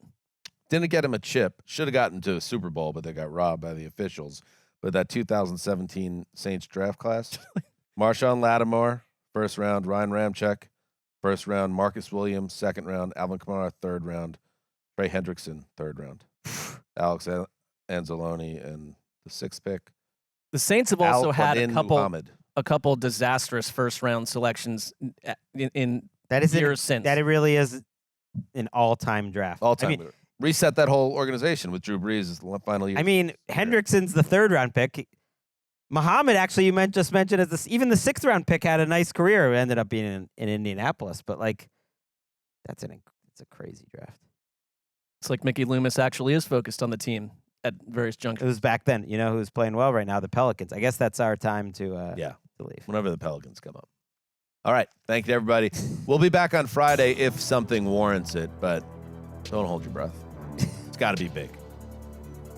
[SPEAKER 2] Didn't get him a chip. Should have gotten to a Super Bowl, but they got robbed by the officials. with that 2017 Saints draft class. Marshawn Lattimore, first round. Ryan Ramczyk, first round. Marcus Williams, second round. Alvin Kamara, third round. Trey Hendrickson, third round. Alex Anzalone, and the sixth pick.
[SPEAKER 3] The Saints have also had a couple disastrous first round selections in years since.
[SPEAKER 4] That it really is an all-time draft.
[SPEAKER 2] All time. Reset that whole organization with Drew Brees' final year.
[SPEAKER 4] I mean, Hendrickson's the third round pick. Muhammad, actually, you just mentioned as this, even the sixth round pick had a nice career. It ended up being in Indianapolis, but like, it's a crazy draft.
[SPEAKER 3] It's like Mickey Loomis actually is focused on the team at various junctures.
[SPEAKER 4] It was back then. You know who's playing well right now? The Pelicans. I guess that's our time to leave.
[SPEAKER 2] Whenever the Pelicans come up. All right. Thank you, everybody. We'll be back on Friday if something warrants it, but don't hold your breath. It's got to be big.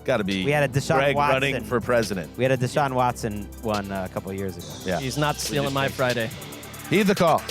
[SPEAKER 2] Got to be.
[SPEAKER 4] We had a Deshaun
[SPEAKER 2] Gregg
[SPEAKER 4] Watson
[SPEAKER 2] running for president.
[SPEAKER 4] We had a Deshaun Watson one a couple of years ago.
[SPEAKER 2] Yeah.
[SPEAKER 3] He's not stealing my Friday.
[SPEAKER 2] Heed the call.